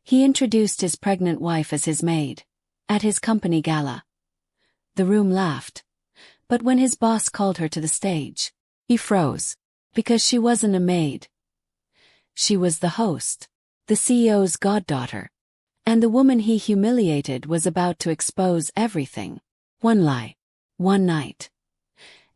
He introduced his pregnant wife as his maid. At his company gala. The room laughed. But when his boss called her to the stage, he froze. Because she wasn't a maid. She was the host. The CEO's goddaughter. And the woman he humiliated was about to expose everything. One lie. One night.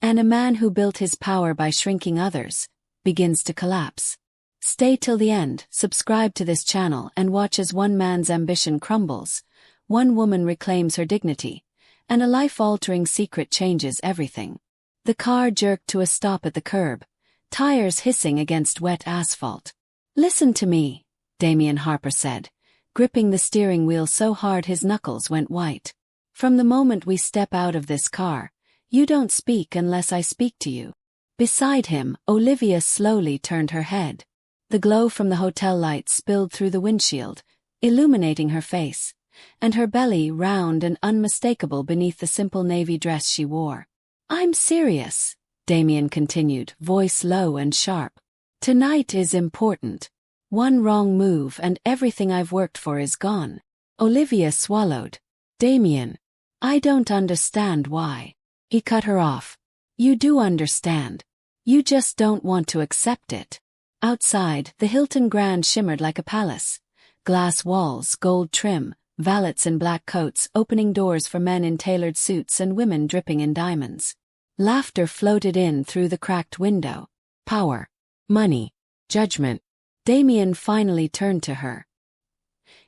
And a man who built his power by shrinking others begins to collapse. Stay till the end, subscribe to this channel and watch as one man's ambition crumbles, one woman reclaims her dignity, and a life-altering secret changes everything. The car jerked to a stop at the curb, tires hissing against wet asphalt. "Listen to me," Damian Harper said, gripping the steering wheel so hard his knuckles went white. "From the moment we step out of this car, you don't speak unless I speak to you." Beside him, Olivia slowly turned her head. The glow from the hotel lights spilled through the windshield, illuminating her face, and her belly round and unmistakable beneath the simple navy dress she wore. "I'm serious," Damian continued, voice low and sharp. "Tonight is important. One wrong move and everything I've worked for is gone." Olivia swallowed. "Damian, I don't understand why." He cut her off. "You do understand. You just don't want to accept it." Outside, the Hilton Grand shimmered like a palace. Glass walls, gold trim, valets in black coats opening doors for men in tailored suits and women dripping in diamonds. Laughter floated in through the cracked window. Power. Money. Judgment. Damian finally turned to her.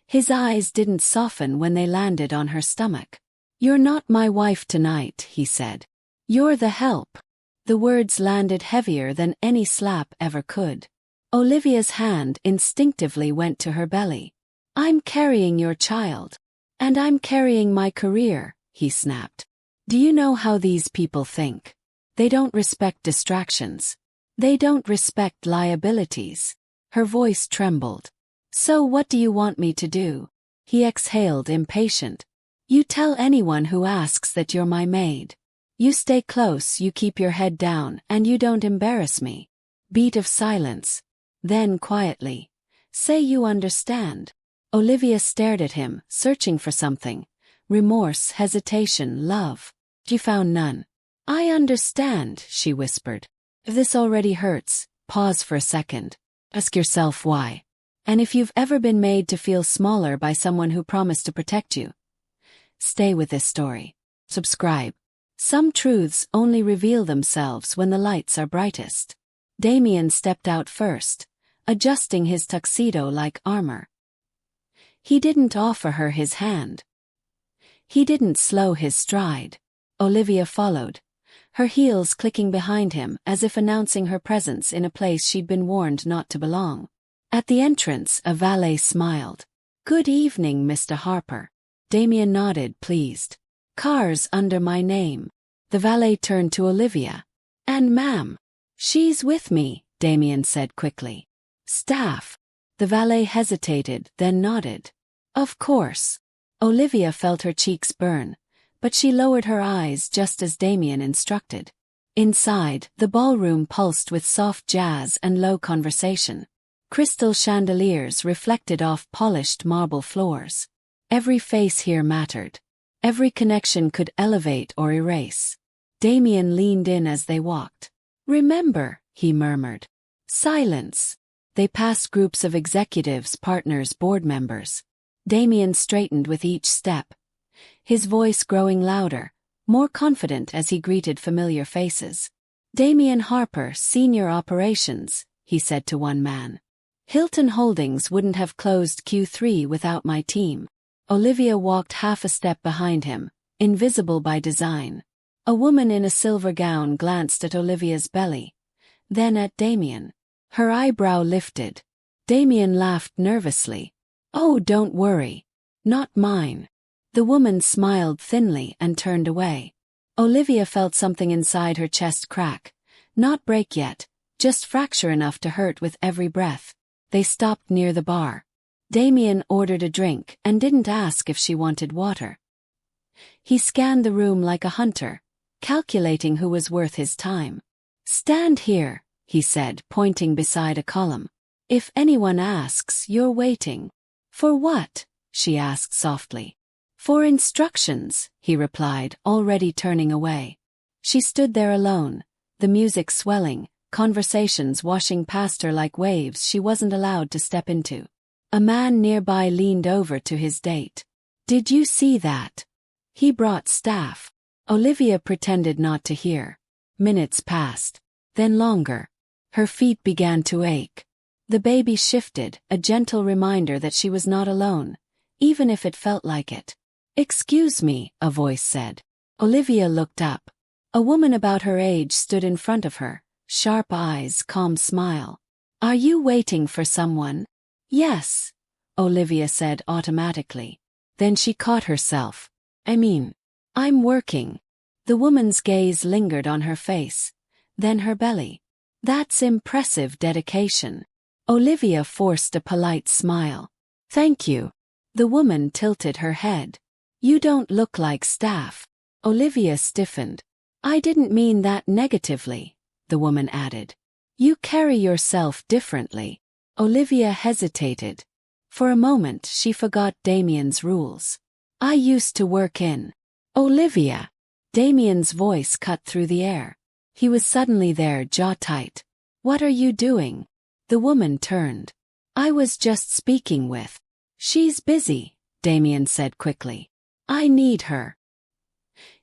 His eyes didn't soften when they landed on her stomach. "You're not my wife tonight," he said. "You're the help." The words landed heavier than any slap ever could. Olivia's hand instinctively went to her belly. "I'm carrying your child. And I'm carrying my career," he snapped. "Do you know how these people think? They don't respect distractions. They don't respect liabilities." Her voice trembled. "So what do you want me to do?" He exhaled, impatient. "You tell anyone who asks that you're my maid. You stay close, you keep your head down, and you don't embarrass me." Beat of silence. Then quietly, "Say you understand." Olivia stared at him, searching for something. Remorse, hesitation, love. She found none. "I understand," she whispered. "If this already hurts, pause for a second. Ask yourself why. And if you've ever been made to feel smaller by someone who promised to protect you, stay with this story. Subscribe. Some truths only reveal themselves when the lights are brightest. Damian stepped out first, adjusting his tuxedo like armor. He didn't offer her his hand. He didn't slow his stride. Olivia followed, her heels clicking behind him as if announcing her presence in a place she'd been warned not to belong. At the entrance, a valet smiled. "Good evening, Mr. Harper." Damian nodded, pleased. "Cars under my name." The valet turned to Olivia. "And ma'am." "She's with me," Damian said quickly. "Staff." The valet hesitated, then nodded. "Of course." Olivia felt her cheeks burn, but she lowered her eyes just as Damian instructed. Inside, the ballroom pulsed with soft jazz and low conversation. Crystal chandeliers reflected off polished marble floors. Every face here mattered. Every connection could elevate or erase. Damian leaned in as they walked. "Remember," he murmured. Silence. They passed groups of executives, partners, board members. Damian straightened with each step, his voice growing louder, more confident as he greeted familiar faces. "Damian Harper, Senior Operations," he said to one man. "Hilton Holdings wouldn't have closed Q3 without my team." Olivia walked half a step behind him, invisible by design. A woman in a silver gown glanced at Olivia's belly, then at Damian. Her eyebrow lifted. Damian laughed nervously. "Oh, don't worry. Not mine." The woman smiled thinly and turned away. Olivia felt something inside her chest crack. Not break yet, just fracture enough to hurt with every breath. They stopped near the bar. Damian ordered a drink and didn't ask if she wanted water. He scanned the room like a hunter, calculating who was worth his time. "Stand here," he said, pointing beside a column. "If anyone asks, you're waiting." For what? She asked softly. For instructions, he replied, already turning away. She stood there alone, the music swelling, conversations washing past her like waves she wasn't allowed to step into. A man nearby leaned over to his date. Did you see that? He brought staff. Olivia pretended not to hear. Minutes passed. Then longer. Her feet began to ache. The baby shifted, a gentle reminder that she was not alone, even if it felt like it. Excuse me, a voice said. Olivia looked up. A woman about her age stood in front of her, sharp eyes, calm smile. Are you waiting for someone? Yes, Olivia said automatically. Then she caught herself. I'm working. The woman's gaze lingered on her face, then her belly. That's impressive dedication. Olivia forced a polite smile. Thank you. The woman tilted her head. You don't look like staff. Olivia stiffened. I didn't mean that negatively, the woman added. You carry yourself differently. Olivia hesitated. For a moment she forgot Damien's rules. I used to work in. Olivia. Damien's voice cut through the air. He was suddenly there, jaw tight. What are you doing? The woman turned. I was just speaking with. She's busy, Damien said quickly. I need her.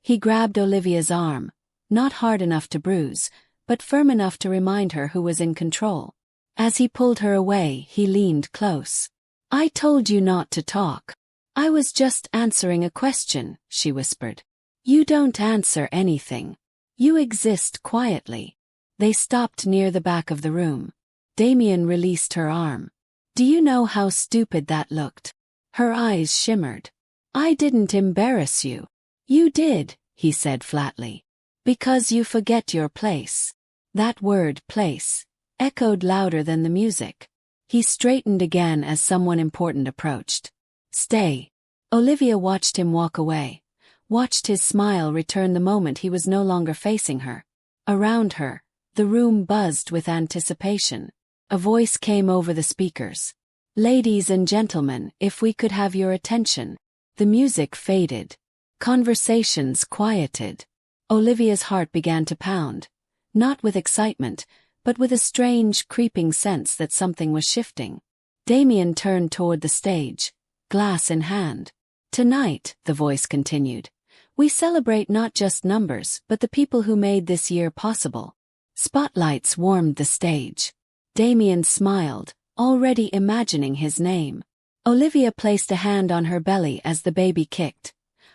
He grabbed Olivia's arm, not hard enough to bruise, but firm enough to remind her who was in control. As he pulled her away, he leaned close. I told you not to talk. I was just answering a question, she whispered. You don't answer anything. You exist quietly. They stopped near the back of the room. Damien released her arm. Do you know how stupid that looked? Her eyes shimmered. I didn't embarrass you. You did, he said flatly. Because you forget your place. That word, place, echoed louder than the music. He straightened again as someone important approached. Stay. Olivia watched him walk away, watched his smile return the moment he was no longer facing her. Around her, the room buzzed with anticipation. A voice came over the speakers. Ladies and gentlemen, if we could have your attention. The music faded. Conversations quieted. Olivia's heart began to pound, not with excitement, but with a strange, creeping sense that something was shifting. Damien turned toward the stage, glass in hand. Tonight, the voice continued, we celebrate not just numbers but the people who made this year possible. Spotlights warmed the stage. Damien smiled, already imagining his name. Olivia placed a hand on her belly as the baby kicked.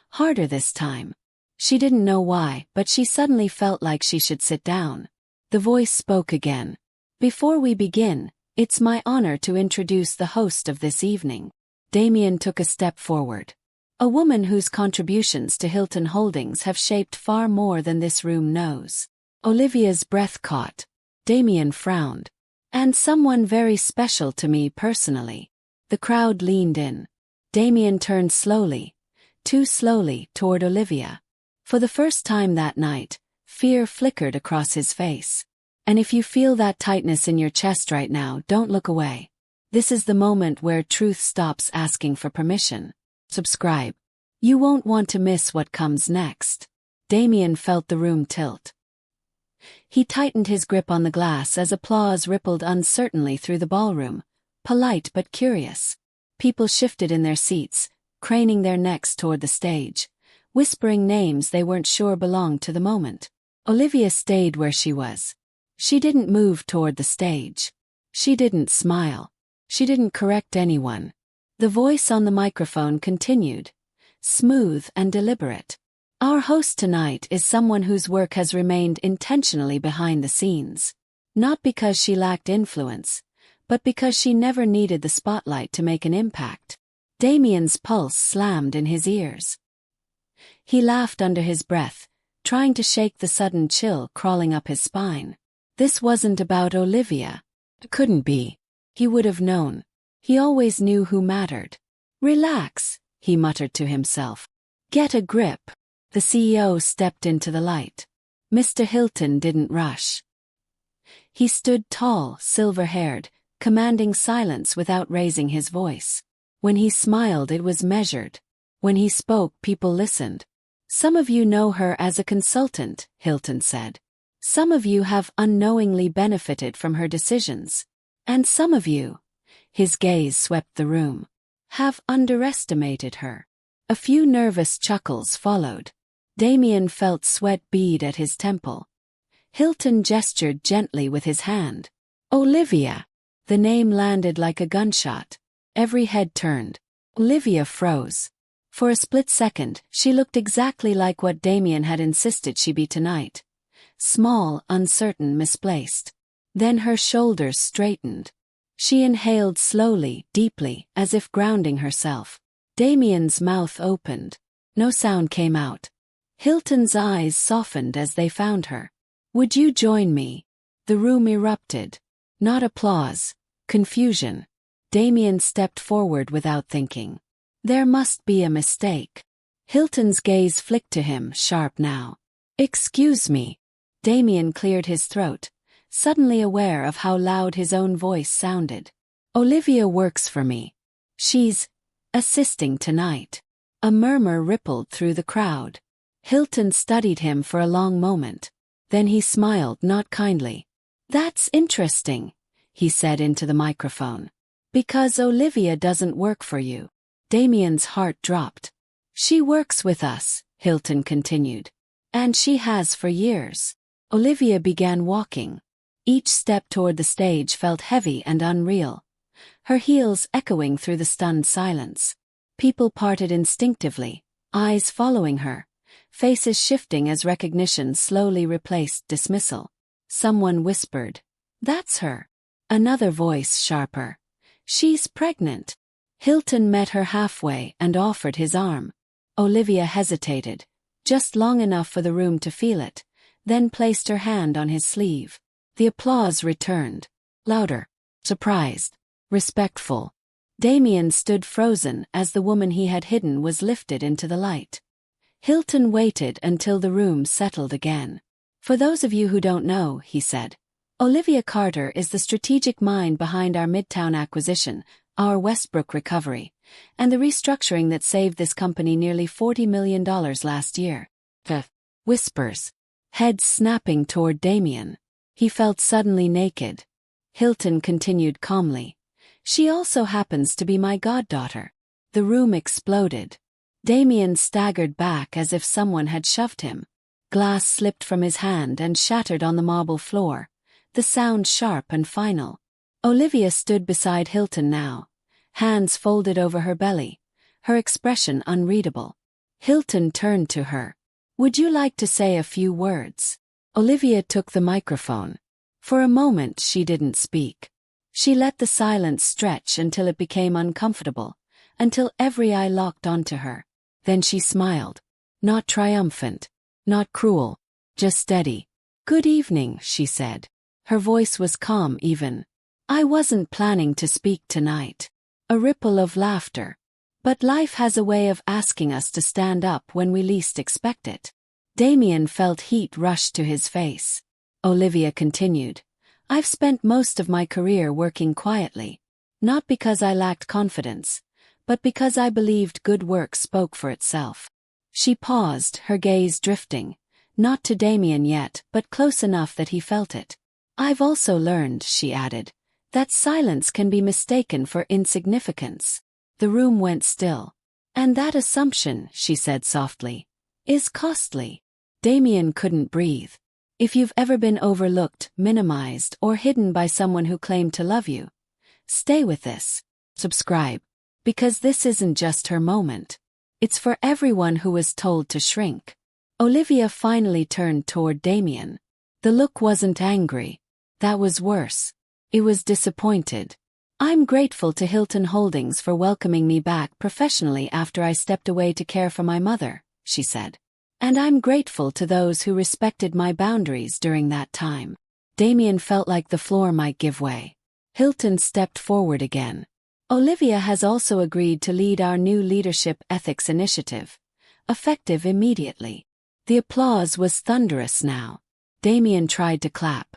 Harder this time. She didn't know why, but she suddenly felt like she should sit down. The voice spoke again. Before we begin, it's my honor to introduce the host of this evening. Damien took a step forward. A woman whose contributions to Hilton Holdings have shaped far more than this room knows. Olivia's breath caught. Damien frowned. And someone very special to me personally. The crowd leaned in. Damien turned slowly, too slowly, toward Olivia. For the first time that night, fear flickered across his face. And if you feel that tightness in your chest right now, don't look away. This is the moment where truth stops asking for permission. Subscribe. You won't want to miss what comes next. Damien felt the room tilt. He tightened his grip on the glass as applause rippled uncertainly through the ballroom, polite but curious. People shifted in their seats, craning their necks toward the stage, whispering names they weren't sure belonged to the moment. Olivia stayed where she was. She didn't move toward the stage. She didn't smile. She didn't correct anyone. The voice on the microphone continued, smooth and deliberate. Our host tonight is someone whose work has remained intentionally behind the scenes. Not because she lacked influence, but because she never needed the spotlight to make an impact. Damien's pulse slammed in his ears. He laughed under his breath, trying to shake the sudden chill crawling up his spine. This wasn't about Olivia. It couldn't be. He would have known. He always knew who mattered. Relax, he muttered to himself. Get a grip. The CEO stepped into the light. Mr. Hilton didn't rush. He stood tall, silver-haired, commanding silence without raising his voice. When he smiled, it was measured. When he spoke, people listened. Some of you know her as a consultant, Hilton said. Some of you have unknowingly benefited from her decisions. And some of you, his gaze swept the room, have underestimated her. A few nervous chuckles followed. Damien felt sweat bead at his temple. Hilton gestured gently with his hand. Olivia. The name landed like a gunshot. Every head turned. Olivia froze. For a split second, she looked exactly like what Damien had insisted she be tonight. Small, uncertain, misplaced. Then her shoulders straightened. She inhaled slowly, deeply, as if grounding herself. Damien's mouth opened. No sound came out. Hilton's eyes softened as they found her. Would you join me? The room erupted. Not applause. Confusion. Damien stepped forward without thinking. There must be a mistake. Hilton's gaze flicked to him, sharp now. Excuse me. Damien cleared his throat, suddenly aware of how loud his own voice sounded. Olivia works for me. She's assisting tonight. A murmur rippled through the crowd. Hilton studied him for a long moment. Then he smiled, not kindly. That's interesting, he said into the microphone. Because Olivia doesn't work for you. Damien's heart dropped. She works with us, Hilton continued. And she has for years. Olivia began walking. Each step toward the stage felt heavy and unreal, her heels echoing through the stunned silence. People parted instinctively, eyes following her, faces shifting as recognition slowly replaced dismissal. Someone whispered, "That's her." Another voice sharper, "She's pregnant." Hilton met her halfway and offered his arm. Olivia hesitated, just long enough for the room to feel it, then placed her hand on his sleeve. The applause returned. Louder. Surprised. Respectful. Damien stood frozen as the woman he had hidden was lifted into the light. Hilton waited until the room settled again. For those of you who don't know, he said, Olivia Carter is the strategic mind behind our Midtown acquisition, our Westbrook recovery, and the restructuring that saved this company nearly $40 million last year. Whispers. Heads snapping toward Damien. He felt suddenly naked. Hilton continued calmly. She also happens to be my goddaughter. The room exploded. Damien staggered back as if someone had shoved him. Glass slipped from his hand and shattered on the marble floor, the sound sharp and final. Olivia stood beside Hilton now, hands folded over her belly, her expression unreadable. Hilton turned to her. Would you like to say a few words? Olivia took the microphone. For a moment she didn't speak. She let the silence stretch until it became uncomfortable, until every eye locked onto her. Then she smiled. Not triumphant, not cruel, just steady. Good evening, she said. Her voice was calm even. I wasn't planning to speak tonight. A ripple of laughter. But life has a way of asking us to stand up when we least expect it. Damien felt heat rush to his face. Olivia continued. I've spent most of my career working quietly. Not because I lacked confidence, but because I believed good work spoke for itself. She paused, her gaze drifting, not to Damien yet, but close enough that he felt it. I've also learned, she added, that silence can be mistaken for insignificance. The room went still. And that assumption, she said softly, is costly. Damien couldn't breathe. If you've ever been overlooked, minimized, or hidden by someone who claimed to love you, stay with this. Subscribe. Because this isn't just her moment. It's for everyone who was told to shrink. Olivia finally turned toward Damien. The look wasn't angry. That was worse. It was disappointed. I'm grateful to Hilton Holdings for welcoming me back professionally after I stepped away to care for my mother, she said. And I'm grateful to those who respected my boundaries during that time. Damien felt like the floor might give way. Hilton stepped forward again. Olivia has also agreed to lead our new leadership ethics initiative, effective immediately. The applause was thunderous now. Damien tried to clap.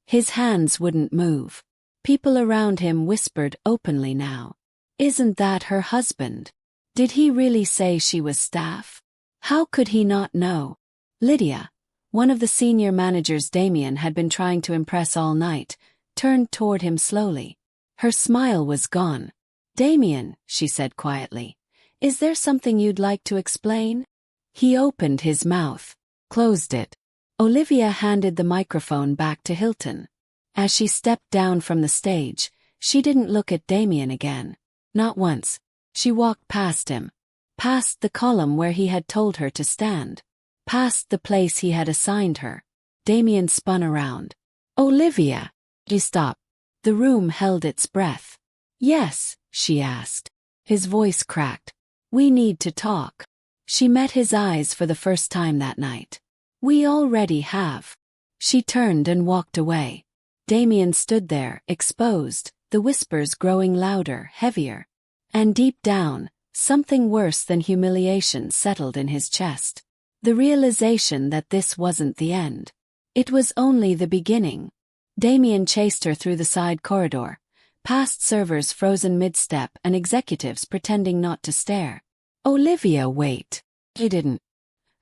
His hands wouldn't move. People around him whispered openly now. Isn't that her husband? Did he really say she was staff? How could he not know? Lydia, one of the senior managers Damien had been trying to impress all night, turned toward him slowly. Her smile was gone. Damien, she said quietly, is there something you'd like to explain? He opened his mouth, closed it. Olivia handed the microphone back to Hilton. As she stepped down from the stage, she didn't look at Damien again. Not once. She walked past him. Past the column where he had told her to stand. Past the place he had assigned her. Damien spun around. Olivia! He stopped. The room held its breath. Yes, she asked. His voice cracked. We need to talk. She met his eyes for the first time that night. We already have. She turned and walked away. Damien stood there, exposed, the whispers growing louder, heavier. And deep down, something worse than humiliation settled in his chest. The realization that this wasn't the end. It was only the beginning. Damien chased her through the side corridor, past servers frozen mid-step and executives pretending not to stare. Olivia, wait. He didn't.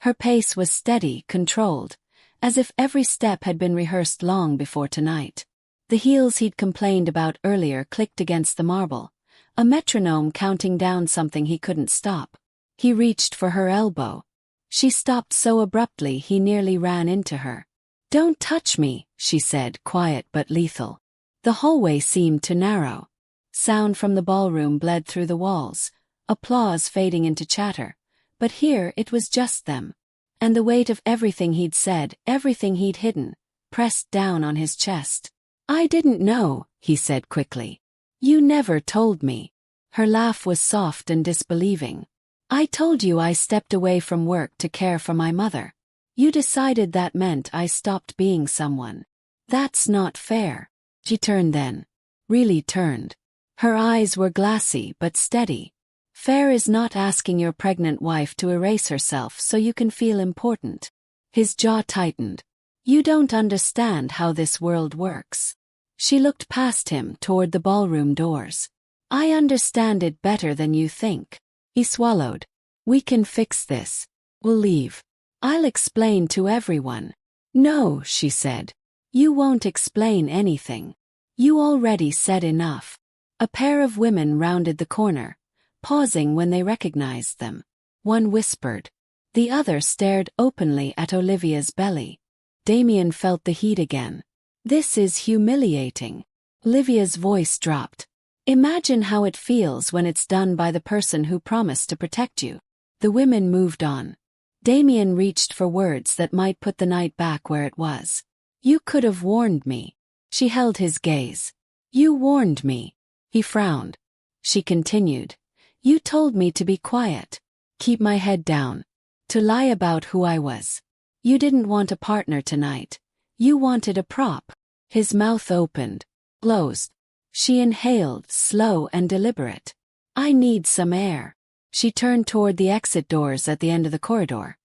Her pace was steady, controlled, as if every step had been rehearsed long before tonight. The heels he'd complained about earlier clicked against the marble, a metronome counting down something he couldn't stop. He reached for her elbow. She stopped so abruptly he nearly ran into her. Don't touch me, she said, quiet but lethal. The hallway seemed to narrow. Sound from the ballroom bled through the walls, applause fading into chatter. But here it was just them. And the weight of everything he'd said, everything he'd hidden, pressed down on his chest. I didn't know, he said quickly. You never told me. Her laugh was soft and disbelieving. I told you I stepped away from work to care for my mother. You decided that meant I stopped being someone. That's not fair. She turned then. Really turned. Her eyes were glassy but steady. Fair is not asking your pregnant wife to erase herself so you can feel important. His jaw tightened. You don't understand how this world works. She looked past him toward the ballroom doors. I understand it better than you think. He swallowed. We can fix this. We'll leave. I'll explain to everyone. No, she said. You won't explain anything. You already said enough. A pair of women rounded the corner, pausing when they recognized them. One whispered. The other stared openly at Olivia's belly. Damien felt the heat again. This is humiliating. Olivia's voice dropped. Imagine how it feels when it's done by the person who promised to protect you. The women moved on. Damien reached for words that might put the night back where it was. You could have warned me. She held his gaze. You warned me. He frowned. She continued. You told me to be quiet. Keep my head down. To lie about who I was. You didn't want a partner tonight. You wanted a prop. His mouth opened. Closed. She inhaled, slow and deliberate. I need some air. She turned toward the exit doors at the end of the corridor.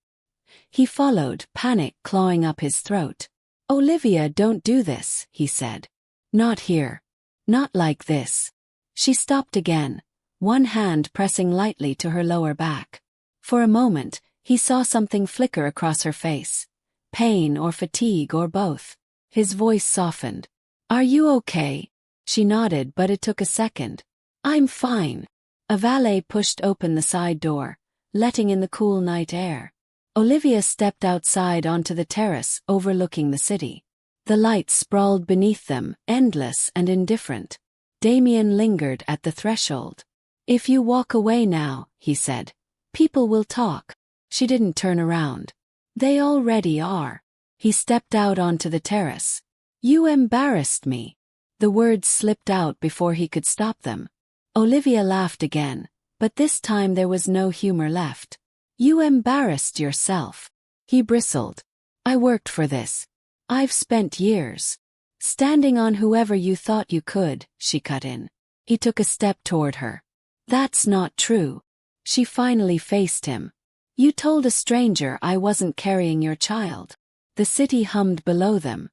He followed, panic clawing up his throat. Olivia, don't do this, he said. Not here. Not like this. She stopped again, one hand pressing lightly to her lower back. For a moment, he saw something flicker across her face. Pain or fatigue or both. His voice softened. Are you okay? She nodded, but it took a second. I'm fine. A valet pushed open the side door, letting in the cool night air. Olivia stepped outside onto the terrace overlooking the city. The lights sprawled beneath them, endless and indifferent. Damien lingered at the threshold. If you walk away now, he said, people will talk. She didn't turn around. They already are. He stepped out onto the terrace. You embarrassed me. The words slipped out before he could stop them. Olivia laughed again, but this time there was no humor left. You embarrassed yourself. He bristled. I worked for this. I've spent years. Standing on whoever you thought you could, she cut in. He took a step toward her. That's not true. She finally faced him. You told a stranger I wasn't carrying your child. The city hummed below them.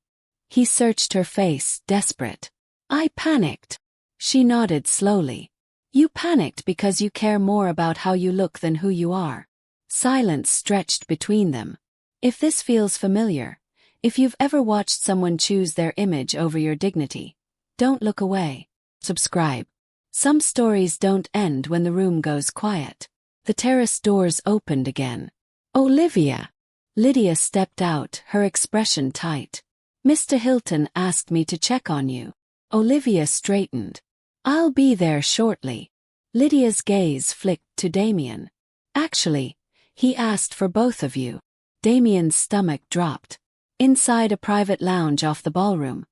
He searched her face, desperate. I panicked. She nodded slowly. You panicked because you care more about how you look than who you are. Silence stretched between them. If this feels familiar, if you've ever watched someone choose their image over your dignity, don't look away. Subscribe. Some stories don't end when the room goes quiet. The terrace doors opened again. Olivia. Lydia stepped out, her expression tight. Mr. Hilton asked me to check on you. Olivia straightened. I'll be there shortly. Lydia's gaze flicked to Damien. Actually, he asked for both of you. Damien's stomach dropped. Inside a private lounge off the ballroom,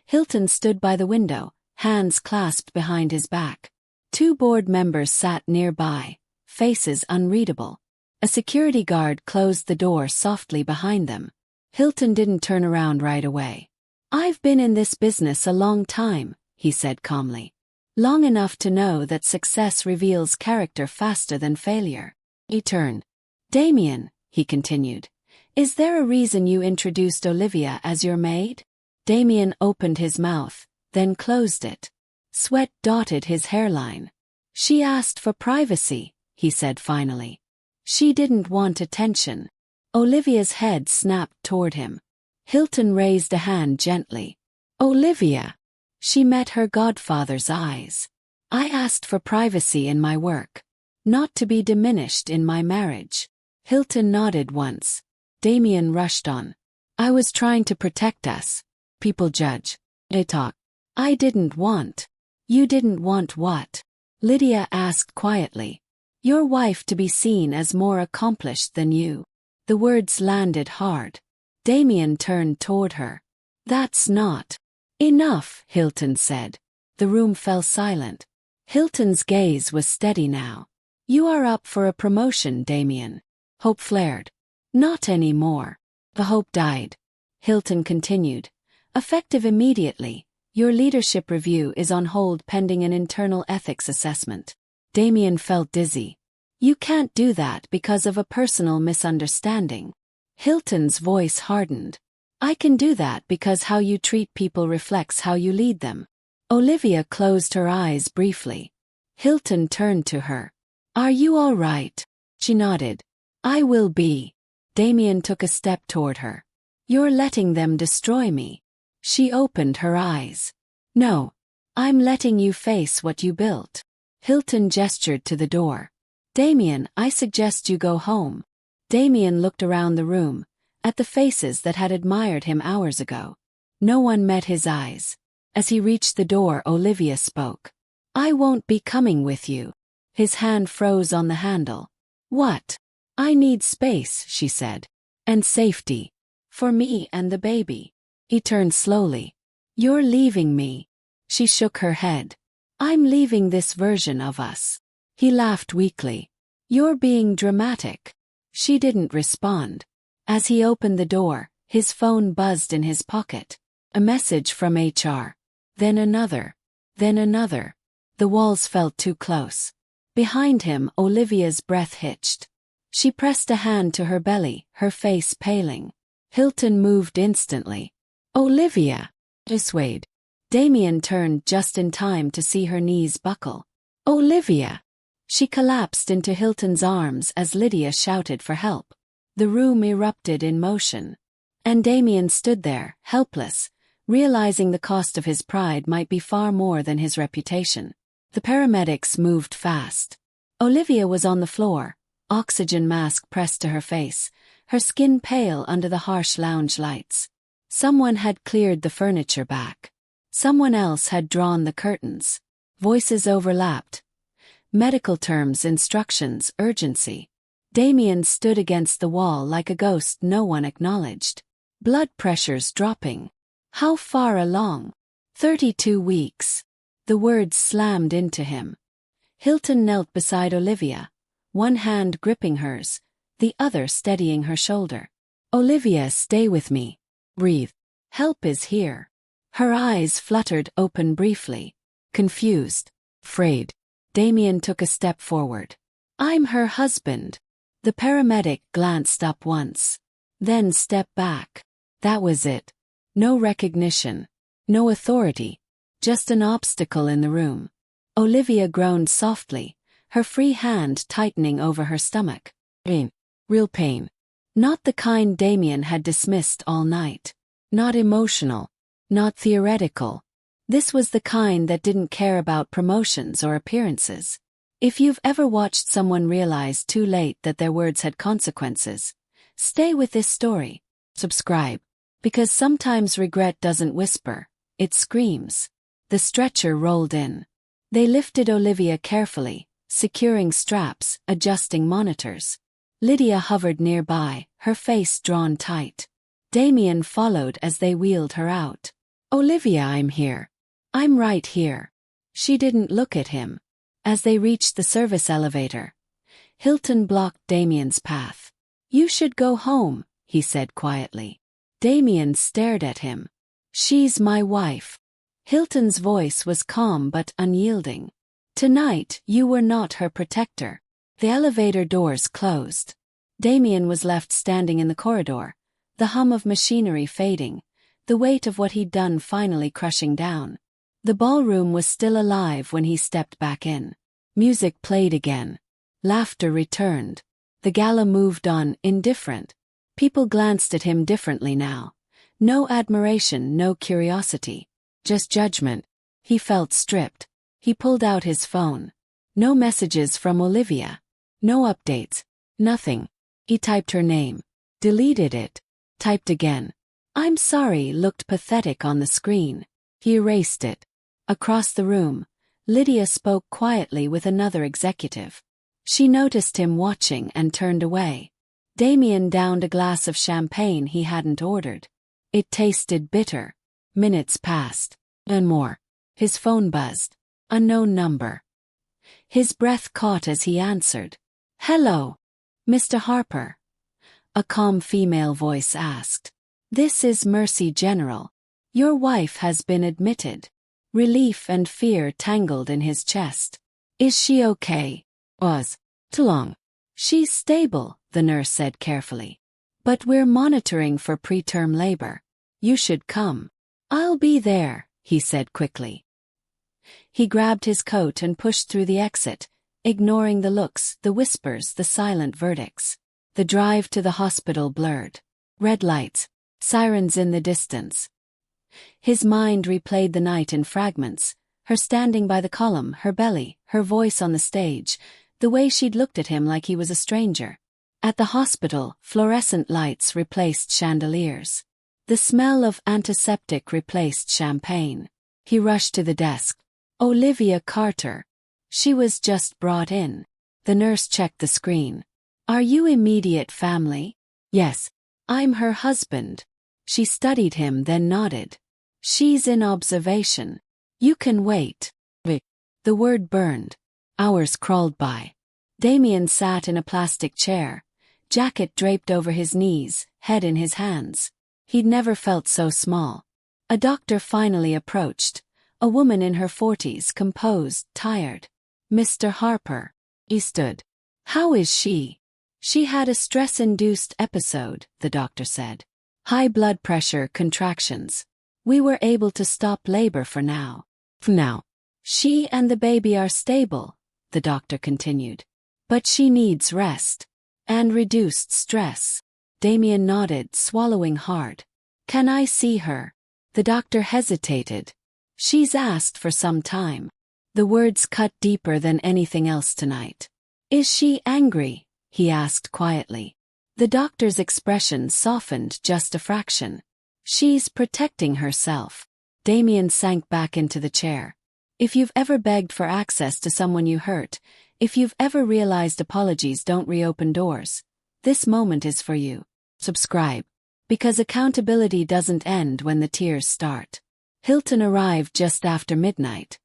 Hilton stood by the window, hands clasped behind his back. Two board members sat nearby, faces unreadable. A security guard closed the door softly behind them. Hilton didn't turn around right away. I've been in this business a long time, he said calmly. Long enough to know that success reveals character faster than failure. He turned. Damien, he continued, is there a reason you introduced Olivia as your maid? Damien opened his mouth, then closed it. Sweat dotted his hairline. She asked for privacy, he said finally. She didn't want attention. Olivia's head snapped toward him. Hilton raised a hand gently. Olivia. She met her godfather's eyes. I asked for privacy in my work, not to be diminished in my marriage. Hilton nodded once. Damien rushed on. I was trying to protect us. People judge. They talk. I didn't want. You didn't want what? Lydia asked quietly. Your wife to be seen as more accomplished than you. The words landed hard. Damien turned toward her. That's not enough, Hilton said. The room fell silent. Hilton's gaze was steady now. You are up for a promotion, Damien. Hope flared. Not anymore. The hope died. Hilton continued. Effective immediately. Your leadership review is on hold pending an internal ethics assessment. Damien felt dizzy. You can't do that because of a personal misunderstanding. Hilton's voice hardened. I can do that because how you treat people reflects how you lead them. Olivia closed her eyes briefly. Hilton turned to her. Are you all right? She nodded. I will be. Damien took a step toward her. You're letting them destroy me. She opened her eyes. No. I'm letting you face what you built. Hilton gestured to the door. Damien, I suggest you go home. Damien looked around the room, at the faces that had admired him hours ago. No one met his eyes. As he reached the door, Olivia spoke. I won't be coming with you. His hand froze on the handle. What? I need space, she said. And safety. For me and the baby. He turned slowly. You're leaving me. She shook her head. I'm leaving this version of us. He laughed weakly. You're being dramatic. She didn't respond. As he opened the door, his phone buzzed in his pocket. A message from HR. Then another. Then another. The walls felt too close. Behind him, Olivia's breath hitched. She pressed a hand to her belly, her face paling. Hilton moved instantly. Olivia! Dissuade. Damien turned just in time to see her knees buckle. Olivia! She collapsed into Hilton's arms as Lydia shouted for help. The room erupted in motion. And Damien stood there, helpless, realizing the cost of his pride might be far more than his reputation. The paramedics moved fast. Olivia was on the floor, oxygen mask pressed to her face, her skin pale under the harsh lounge lights. Someone had cleared the furniture back. Someone else had drawn the curtains. Voices overlapped. Medical terms, instructions, urgency. Damien stood against the wall like a ghost no one acknowledged. Blood pressures dropping. How far along? 32 weeks. The words slammed into him. Hilton knelt beside Olivia, one hand gripping hers, the other steadying her shoulder. Olivia, stay with me. Breathe. Help is here. Her eyes fluttered open briefly. Confused. Afraid. Damien took a step forward. I'm her husband. The paramedic glanced up once. Then stepped back. That was it. No recognition. No authority. Just an obstacle in the room. Olivia groaned softly, her free hand tightening over her stomach. Pain. Real pain. Not the kind Damien had dismissed all night. Not emotional. Not theoretical. This was the kind that didn't care about promotions or appearances. If you've ever watched someone realize too late that their words had consequences, stay with this story. Subscribe. Because sometimes regret doesn't whisper, it screams. The stretcher rolled in. They lifted Olivia carefully, securing straps, adjusting monitors. Lydia hovered nearby, her face drawn tight. Damien followed as they wheeled her out. Olivia, I'm here. I'm right here. She didn't look at him. As they reached the service elevator, Hilton blocked Damien's path. You should go home, he said quietly. Damien stared at him. She's my wife. Hilton's voice was calm but unyielding. Tonight, you were not her protector. The elevator doors closed. Damien was left standing in the corridor, the hum of machinery fading, the weight of what he'd done finally crushing down. The ballroom was still alive when he stepped back in. Music played again. Laughter returned. The gala moved on, indifferent. People glanced at him differently now. No admiration, no curiosity. Just judgment. He felt stripped. He pulled out his phone. No messages from Olivia. No updates. Nothing. He typed her name. Deleted it. Typed again. I'm sorry looked pathetic on the screen. He erased it. Across the room, Lydia spoke quietly with another executive. She noticed him watching and turned away. Damien downed a glass of champagne he hadn't ordered. It tasted bitter. Minutes passed. And more. His phone buzzed. Unknown number. His breath caught as he answered. Hello, Mr. Harper. A calm female voice asked. This is Mercy General. Your wife has been admitted. Relief and fear tangled in his chest. Is she okay? Was. Too long. She's stable, the nurse said carefully. But we're monitoring for preterm labor. You should come. I'll be there, he said quickly. He grabbed his coat and pushed through the exit, ignoring the looks, the whispers, the silent verdicts. The drive to the hospital blurred. Red lights. Sirens in the distance. His mind replayed the night in fragments, her standing by the column, her belly, her voice on the stage, the way she'd looked at him like he was a stranger. At the hospital, fluorescent lights replaced chandeliers. The smell of antiseptic replaced champagne. He rushed to the desk. Olivia Carter. She was just brought in. The nurse checked the screen. Are you immediate family? Yes. I'm her husband. She studied him then nodded. She's in observation. You can wait. The word burned. Hours crawled by. Damien sat in a plastic chair, jacket draped over his knees, head in his hands. He'd never felt so small. A doctor finally approached, a woman in her 40s, composed, tired. Mr. Harper. He stood. How is she? She had a stress-induced episode, the doctor said. High blood pressure, contractions. We were able to stop labor for now. She and the baby are stable, the doctor continued. But she needs rest. And reduced stress. Damien nodded, swallowing hard. Can I see her? The doctor hesitated. She's asked for some time. The words cut deeper than anything else tonight. Is she angry? He asked quietly. The doctor's expression softened just a fraction. She's protecting herself. Damien sank back into the chair. If you've ever begged for access to someone you hurt, if you've ever realized apologies don't reopen doors, this moment is for you. Subscribe. Because accountability doesn't end when the tears start. Hilton arrived just after midnight.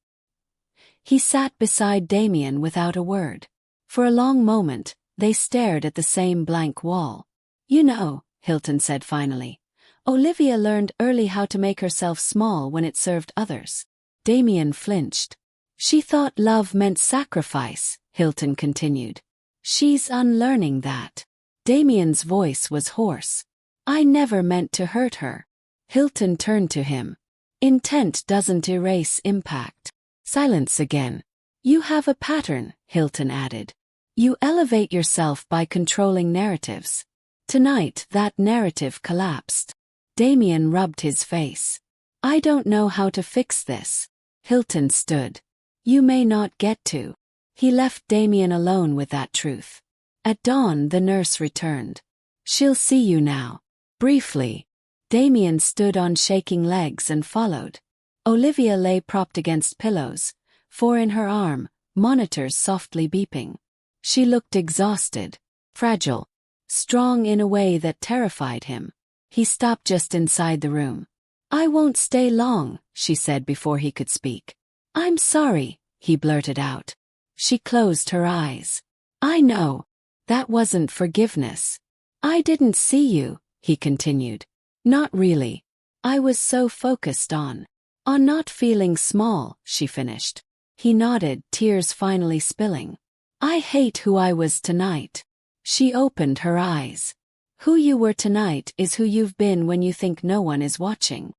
He sat beside Damien without a word. For a long moment, they stared at the same blank wall. You know, Hilton said finally, Olivia learned early how to make herself small when it served others. Damien flinched. She thought love meant sacrifice, Hilton continued. She's unlearning that. Damien's voice was hoarse. I never meant to hurt her. Hilton turned to him. Intent doesn't erase impact. Silence again. You have a pattern, Hilton added. You elevate yourself by controlling narratives. Tonight, that narrative collapsed. Damien rubbed his face. I don't know how to fix this. Hilton stood. You may not get to. He left Damien alone with that truth. At dawn, the nurse returned. She'll see you now. Briefly. Damien stood on shaking legs and followed. Olivia lay propped against pillows, 4 in her arm, monitors softly beeping. She looked exhausted, fragile, strong in a way that terrified him. He stopped just inside the room. I won't stay long, she said before he could speak. I'm sorry, he blurted out. She closed her eyes. I know. That wasn't forgiveness. I didn't see you, he continued. Not really. I was so focused on not feeling small, she finished. He nodded, tears finally spilling. I hate who I was tonight. She opened her eyes. Who you were tonight is who you've been when you think no one is watching.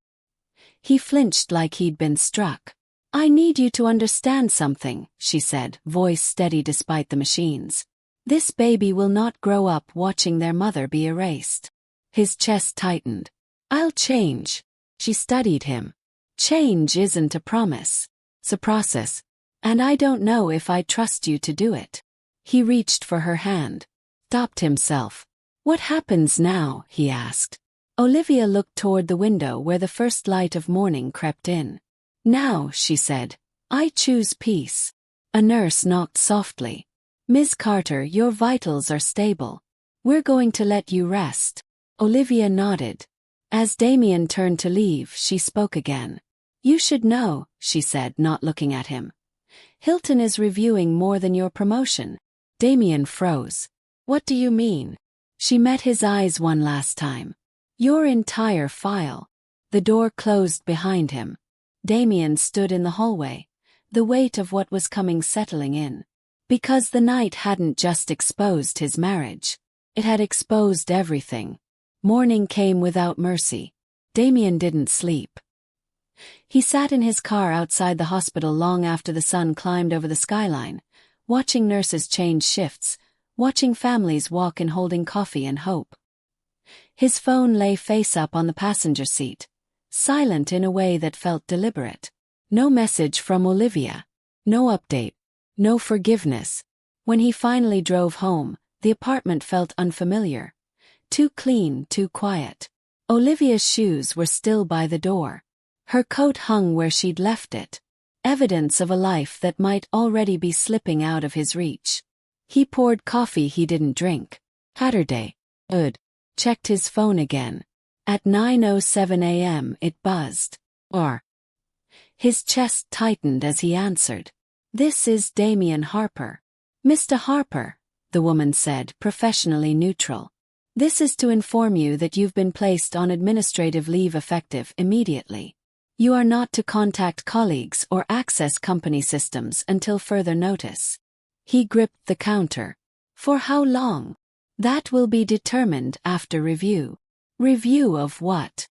He flinched like he'd been struck. I need you to understand something, she said, voice steady despite the machines. This baby will not grow up watching their mother be erased. His chest tightened. I'll change. She studied him. Change isn't a promise. It's a process. And I don't know if I trust you to do it. He reached for her hand. Stopped himself. What happens now? He asked. Olivia looked toward the window where the first light of morning crept in. Now, she said, I choose peace. A nurse knocked softly. Ms. Carter, your vitals are stable. We're going to let you rest. Olivia nodded. As Damien turned to leave, she spoke again. You should know, she said, not looking at him. Hilton is reviewing more than your promotion. Damien froze. What do you mean? She met his eyes one last time. Your entire file. The door closed behind him. Damien stood in the hallway, the weight of what was coming settling in. Because the night hadn't just exposed his marriage. It had exposed everything. Morning came without mercy. Damien didn't sleep. He sat in his car outside the hospital long after the sun climbed over the skyline, watching nurses change shifts, watching families walk in holding coffee and hope. His phone lay face up on the passenger seat, silent in a way that felt deliberate. No message from Olivia. No update. No forgiveness. When he finally drove home, the apartment felt unfamiliar. Too clean, too quiet. Olivia's shoes were still by the door. Her coat hung where she'd left it. Evidence of a life that might already be slipping out of his reach. He poured coffee he didn't drink. Saturday. Checked his phone again. At 9:07 a.m. it buzzed. His chest tightened as he answered. This is Damien Harper. Mr. Harper, the woman said, professionally neutral. This is to inform you that you've been placed on administrative leave effective immediately. You are not to contact colleagues or access company systems until further notice. He gripped the counter. For how long? That will be determined after review. Review of what?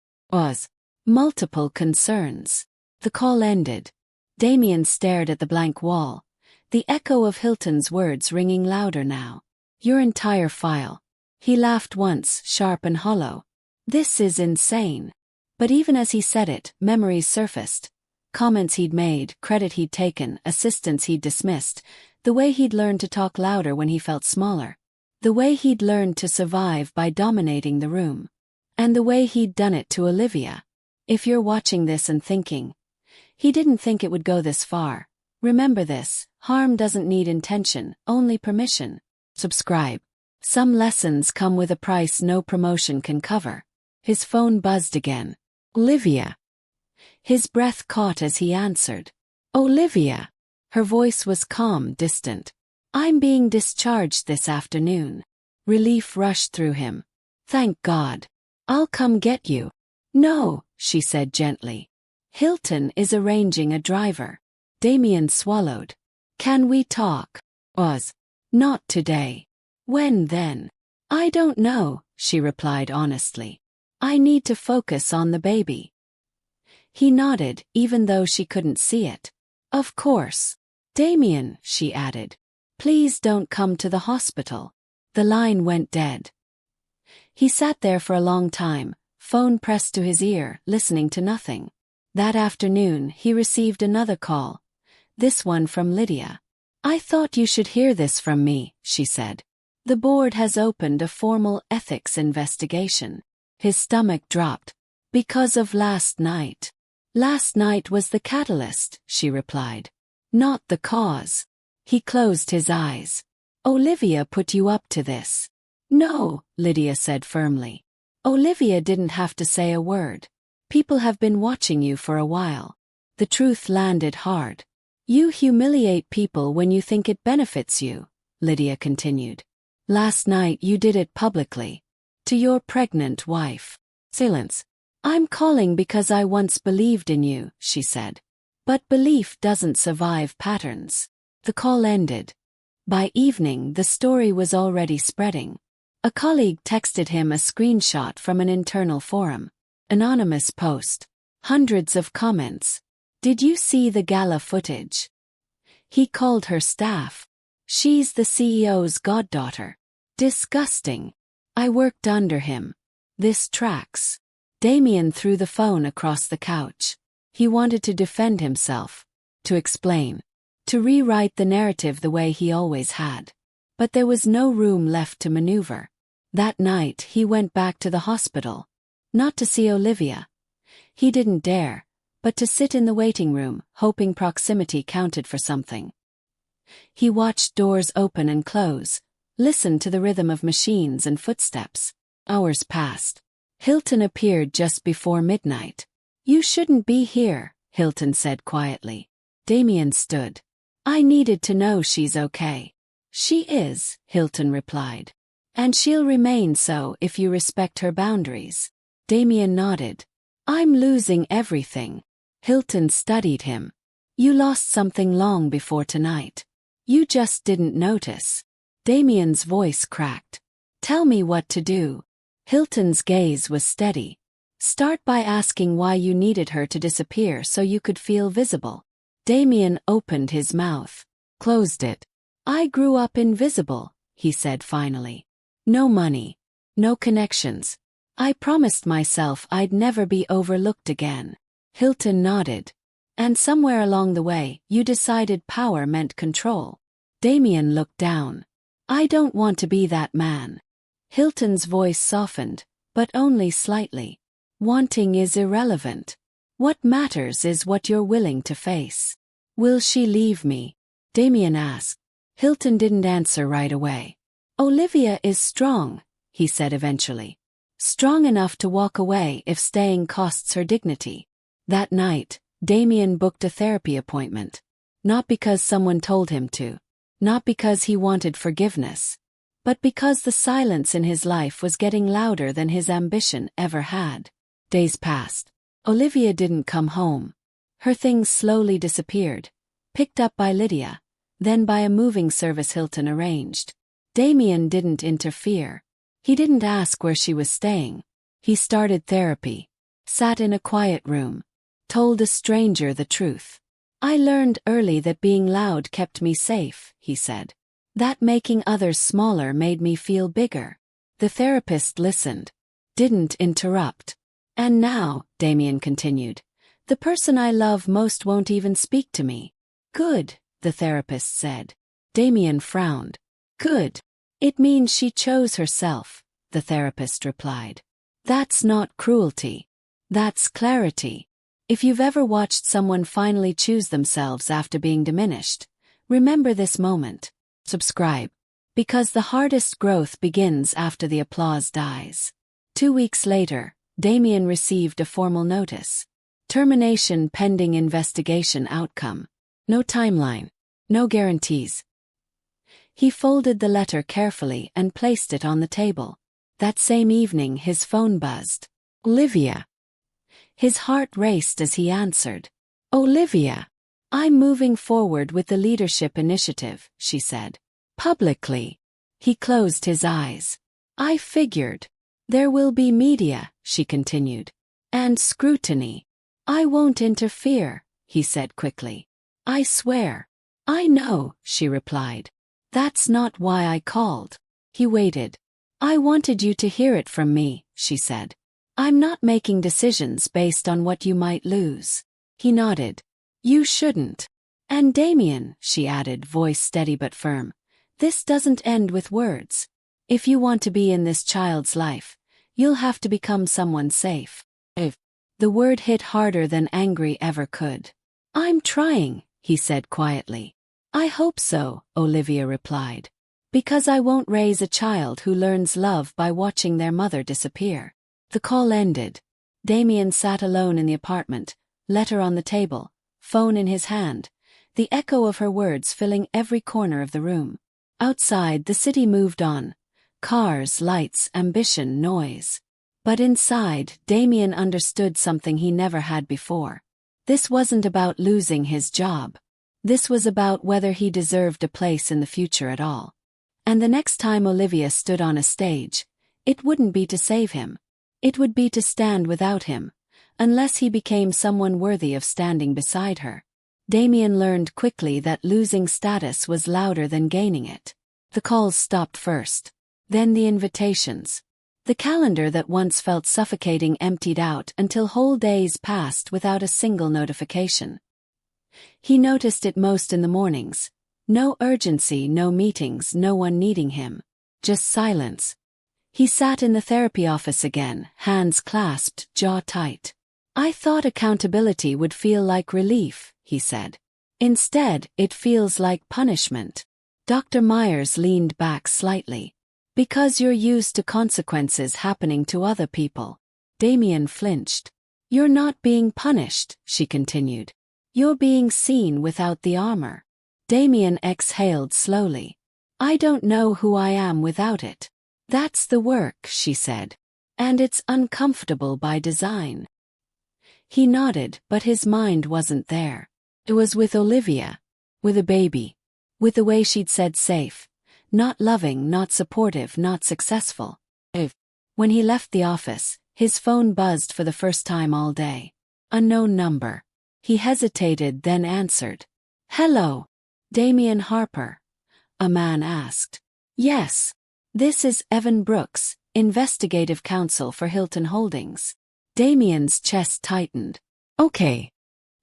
Multiple concerns. The call ended. Damien stared at the blank wall, the echo of Hilton's words ringing louder now. Your entire file. He laughed once, sharp and hollow. This is insane. But even as he said it, memories surfaced. Comments he'd made, credit he'd taken, assistants he'd dismissed, the way he'd learned to talk louder when he felt smaller. The way he'd learned to survive by dominating the room. And the way he'd done it to Olivia. If you're watching this and thinking, he didn't think it would go this far. Remember this, harm doesn't need intention, only permission. Subscribe. Some lessons come with a price no promotion can cover. His phone buzzed again. Olivia. His breath caught as he answered. Olivia. Her voice was calm, distant. I'm being discharged this afternoon. Relief rushed through him. Thank God. I'll come get you. No, she said gently. Hilton is arranging a driver. Damien swallowed. Can we talk? Not today. When then? I don't know, she replied honestly. I need to focus on the baby. He nodded, even though she couldn't see it. Of course. Damien, she added. Please don't come to the hospital. The line went dead. He sat there for a long time, phone pressed to his ear, listening to nothing. That afternoon, he received another call. This one from Lydia. I thought you should hear this from me, she said. The board has opened a formal ethics investigation. His stomach dropped. Because of last night. Last night was the catalyst, she replied. Not the cause. He closed his eyes. Olivia put you up to this. No, Lydia said firmly. Olivia didn't have to say a word. People have been watching you for a while. The truth landed hard. You humiliate people when you think it benefits you, Lydia continued. Last night you did it publicly. To your pregnant wife. Silence. I'm calling because I once believed in you, she said. But belief doesn't survive patterns. The call ended. By evening, the story was already spreading. A colleague texted him a screenshot from an internal forum. Anonymous post. Hundreds of comments. Did you see the gala footage? He called her staff. She's the CEO's goddaughter. Disgusting. I worked under him. This tracks. Damien threw the phone across the couch. He wanted to defend himself, to explain, to rewrite the narrative the way he always had. But there was no room left to maneuver. That night he went back to the hospital. Not to see Olivia. He didn't dare, but to sit in the waiting room, hoping proximity counted for something. He watched doors open and close, listened to the rhythm of machines and footsteps. Hours passed. Hilton appeared just before midnight. You shouldn't be here, Hilton said quietly. Damien stood. I needed to know she's okay. She is, Hilton replied. And she'll remain so if you respect her boundaries. Damien nodded. I'm losing everything. Hilton studied him. You lost something long before tonight. You just didn't notice. Damien's voice cracked. Tell me what to do. Hilton's gaze was steady. Start by asking why you needed her to disappear so you could feel visible. Damien opened his mouth, closed it. I grew up invisible, he said finally. No money. No connections. I promised myself I'd never be overlooked again. Hilton nodded. And somewhere along the way, you decided power meant control. Damien looked down. I don't want to be that man. Hilton's voice softened, but only slightly. Wanting is irrelevant. What matters is what you're willing to face. Will she leave me? Damien asked. Hilton didn't answer right away. Olivia is strong, he said eventually. Strong enough to walk away if staying costs her dignity. That night, Damien booked a therapy appointment. Not because someone told him to. Not because he wanted forgiveness. But because the silence in his life was getting louder than his ambition ever had. Days passed. Olivia didn't come home. Her things slowly disappeared, picked up by Lydia, then by a moving service Hilton arranged. Damien didn't interfere. He didn't ask where she was staying. He started therapy, sat in a quiet room, told a stranger the truth. I learned early that being loud kept me safe, he said. That making others smaller made me feel bigger. The therapist listened, didn't interrupt. And now, Damien continued, the person I love most won't even speak to me. Good, the therapist said. Damien frowned. Good. It means she chose herself, the therapist replied. That's not cruelty. That's clarity. If you've ever watched someone finally choose themselves after being diminished, remember this moment. Subscribe. Because the hardest growth begins after the applause dies. 2 weeks later, Damien received a formal notice. Termination pending investigation outcome. No timeline. No guarantees. He folded the letter carefully and placed it on the table. That same evening his phone buzzed. Olivia. His heart raced as he answered. Olivia. I'm moving forward with the leadership initiative, she said. Publicly. He closed his eyes. I figured. There will be media, she continued. And scrutiny. I won't interfere, he said quickly. I swear. I know, she replied. That's not why I called. He waited. I wanted you to hear it from me, she said. I'm not making decisions based on what you might lose. He nodded. You shouldn't. And Damien, she added, voice steady but firm, this doesn't end with words. If you want to be in this child's life, you'll have to become someone safe. If the word hit harder than angry ever could. I'm trying, he said quietly. I hope so, Olivia replied. Because I won't raise a child who learns love by watching their mother disappear. The call ended. Damien sat alone in the apartment, letter on the table, phone in his hand, the echo of her words filling every corner of the room. Outside, the city moved on. Cars, lights, ambition, noise. But inside, Damien understood something he never had before. This wasn't about losing his job. This was about whether he deserved a place in the future at all. And the next time Olivia stood on a stage, it wouldn't be to save him. It would be to stand without him, unless he became someone worthy of standing beside her. Damien learned quickly that losing status was louder than gaining it. The calls stopped first. Then the invitations. The calendar that once felt suffocating emptied out until whole days passed without a single notification. He noticed it most in the mornings. No urgency, no meetings, no one needing him. Just silence. He sat in the therapy office again, hands clasped, jaw tight. I thought accountability would feel like relief, he said. Instead, it feels like punishment. Dr. Myers leaned back slightly. Because you're used to consequences happening to other people. Damien flinched. You're not being punished, she continued. You're being seen without the armor. Damien exhaled slowly. I don't know who I am without it. That's the work, she said. And it's uncomfortable by design. He nodded, but his mind wasn't there. It was with Olivia. With a baby. With the way she'd said safe. Not loving, not supportive, not successful. When he left the office, his phone buzzed for the first time all day. Unknown number. He hesitated, then answered. Hello. Damien Harper? A man asked. Yes. This is Evan Brooks, investigative counsel for Hilton Holdings. Damien's chest tightened. Okay.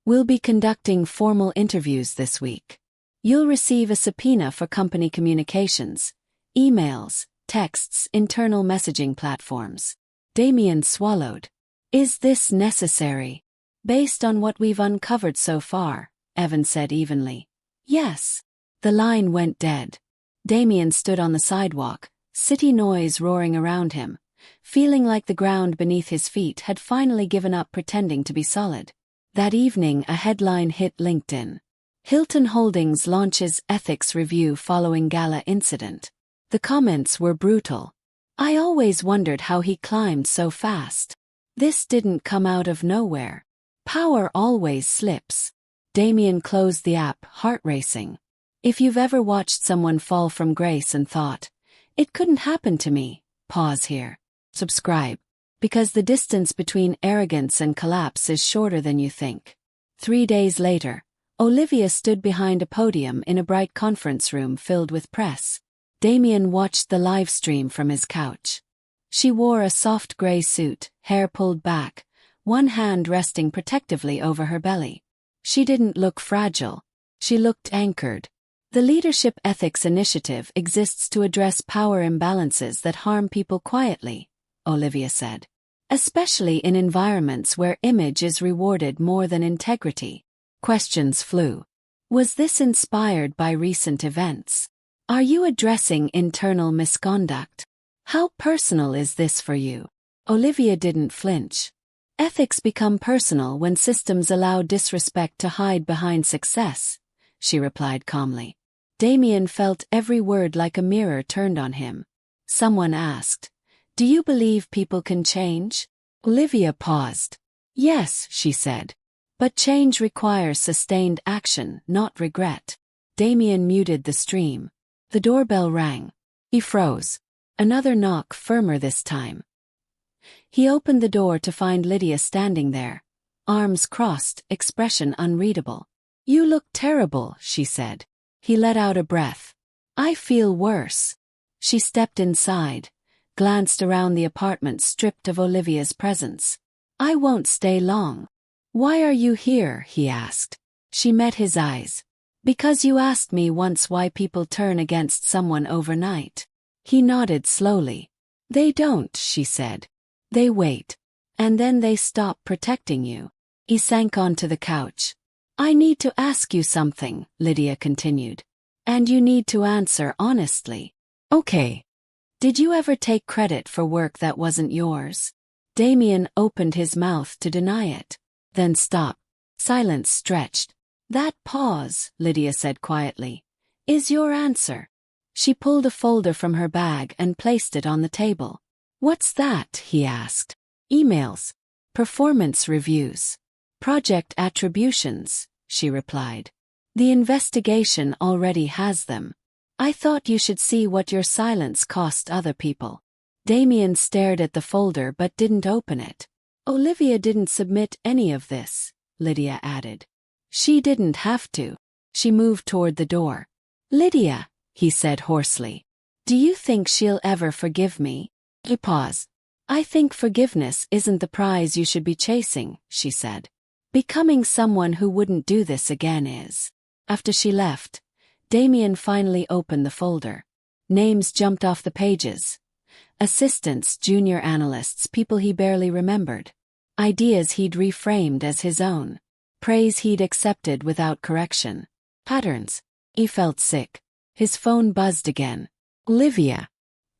We'll be conducting formal interviews this week. You'll receive a subpoena for company communications, emails, texts, internal messaging platforms. Damien swallowed. Is this necessary? Based on what we've uncovered so far, Evan said evenly. Yes. The line went dead. Damien stood on the sidewalk, city noise roaring around him, feeling like the ground beneath his feet had finally given up pretending to be solid. That evening, a headline hit LinkedIn. Hilton Holdings launches ethics review following gala incident. The comments were brutal. I always wondered how he climbed so fast. This didn't come out of nowhere. Power always slips. Damien closed the app, heart racing. If you've ever watched someone fall from grace and thought, it couldn't happen to me, pause here. Subscribe. Because the distance between arrogance and collapse is shorter than you think. 3 days later, Olivia stood behind a podium in a bright conference room filled with press. Damien watched the live stream from his couch. She wore a soft gray suit, hair pulled back, one hand resting protectively over her belly. She didn't look fragile. She looked anchored. The Leadership Ethics Initiative exists to address power imbalances that harm people quietly, Olivia said. Especially in environments where image is rewarded more than integrity. Questions flew. Was this inspired by recent events? Are you addressing internal misconduct? How personal is this for you? Olivia didn't flinch. Ethics become personal when systems allow disrespect to hide behind success, she replied calmly. Damien felt every word like a mirror turned on him. Someone asked, do you believe people can change? Olivia paused. Yes, she said. But change requires sustained action, not regret. Damien muted the stream. The doorbell rang. He froze. Another knock, firmer this time. He opened the door to find Lydia standing there, arms crossed, expression unreadable. You look terrible, she said. He let out a breath. I feel worse. She stepped inside, glanced around the apartment stripped of Olivia's presence. I won't stay long. Why are you here? He asked. She met his eyes. Because you asked me once why people turn against someone overnight. He nodded slowly. They don't, she said. They wait. And then they stop protecting you. He sank onto the couch. I need to ask you something, Lydia continued. And you need to answer honestly. Okay. Did you ever take credit for work that wasn't yours? Damien opened his mouth to deny it. Then stopped. Silence stretched. That pause, Lydia said quietly, is your answer. She pulled a folder from her bag and placed it on the table. What's that? He asked. Emails. Performance reviews. Project attributions, she replied. The investigation already has them. I thought you should see what your silence cost other people. Damien stared at the folder but didn't open it. Olivia didn't submit any of this, Lydia added. She didn't have to. She moved toward the door. Lydia, he said hoarsely. Do you think she'll ever forgive me? He paused. I think forgiveness isn't the prize you should be chasing, she said. Becoming someone who wouldn't do this again is. After she left, Damien finally opened the folder. Names jumped off the pages. Assistants, junior analysts, people he barely remembered. Ideas he'd reframed as his own. Praise he'd accepted without correction. Patterns. He felt sick. His phone buzzed again. Olivia.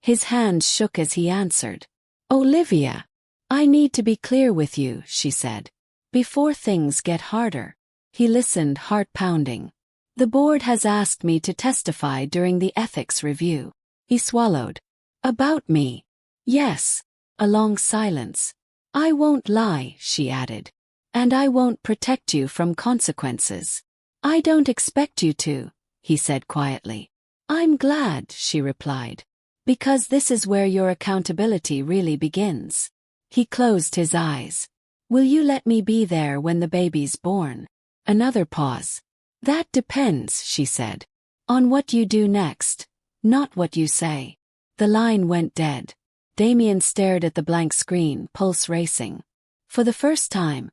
His hands shook as he answered. Olivia. I need to be clear with you, she said. Before things get harder. He listened, heart pounding. The board has asked me to testify during the ethics review. He swallowed. About me. Yes. A long silence. I won't lie, she added. And I won't protect you from consequences. I don't expect you to, he said quietly. I'm glad, she replied. Because this is where your accountability really begins. He closed his eyes. Will you let me be there when the baby's born? Another pause. That depends, she said. On what you do next, not what you say. The line went dead. Damien stared at the blank screen, pulse racing. For the first time,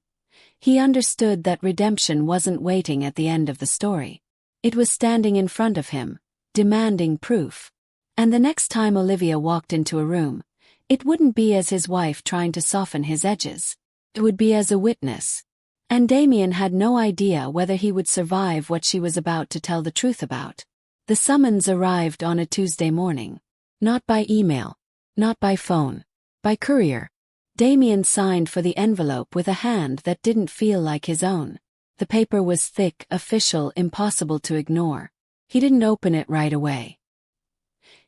he understood that redemption wasn't waiting at the end of the story. It was standing in front of him, demanding proof. And the next time Olivia walked into a room, it wouldn't be as his wife trying to soften his edges. It would be as a witness. And Damien had no idea whether he would survive what she was about to tell the truth about. The summons arrived on a Tuesday morning. Not by email. Not by phone. By courier. Damien signed for the envelope with a hand that didn't feel like his own. The paper was thick, official, impossible to ignore. He didn't open it right away.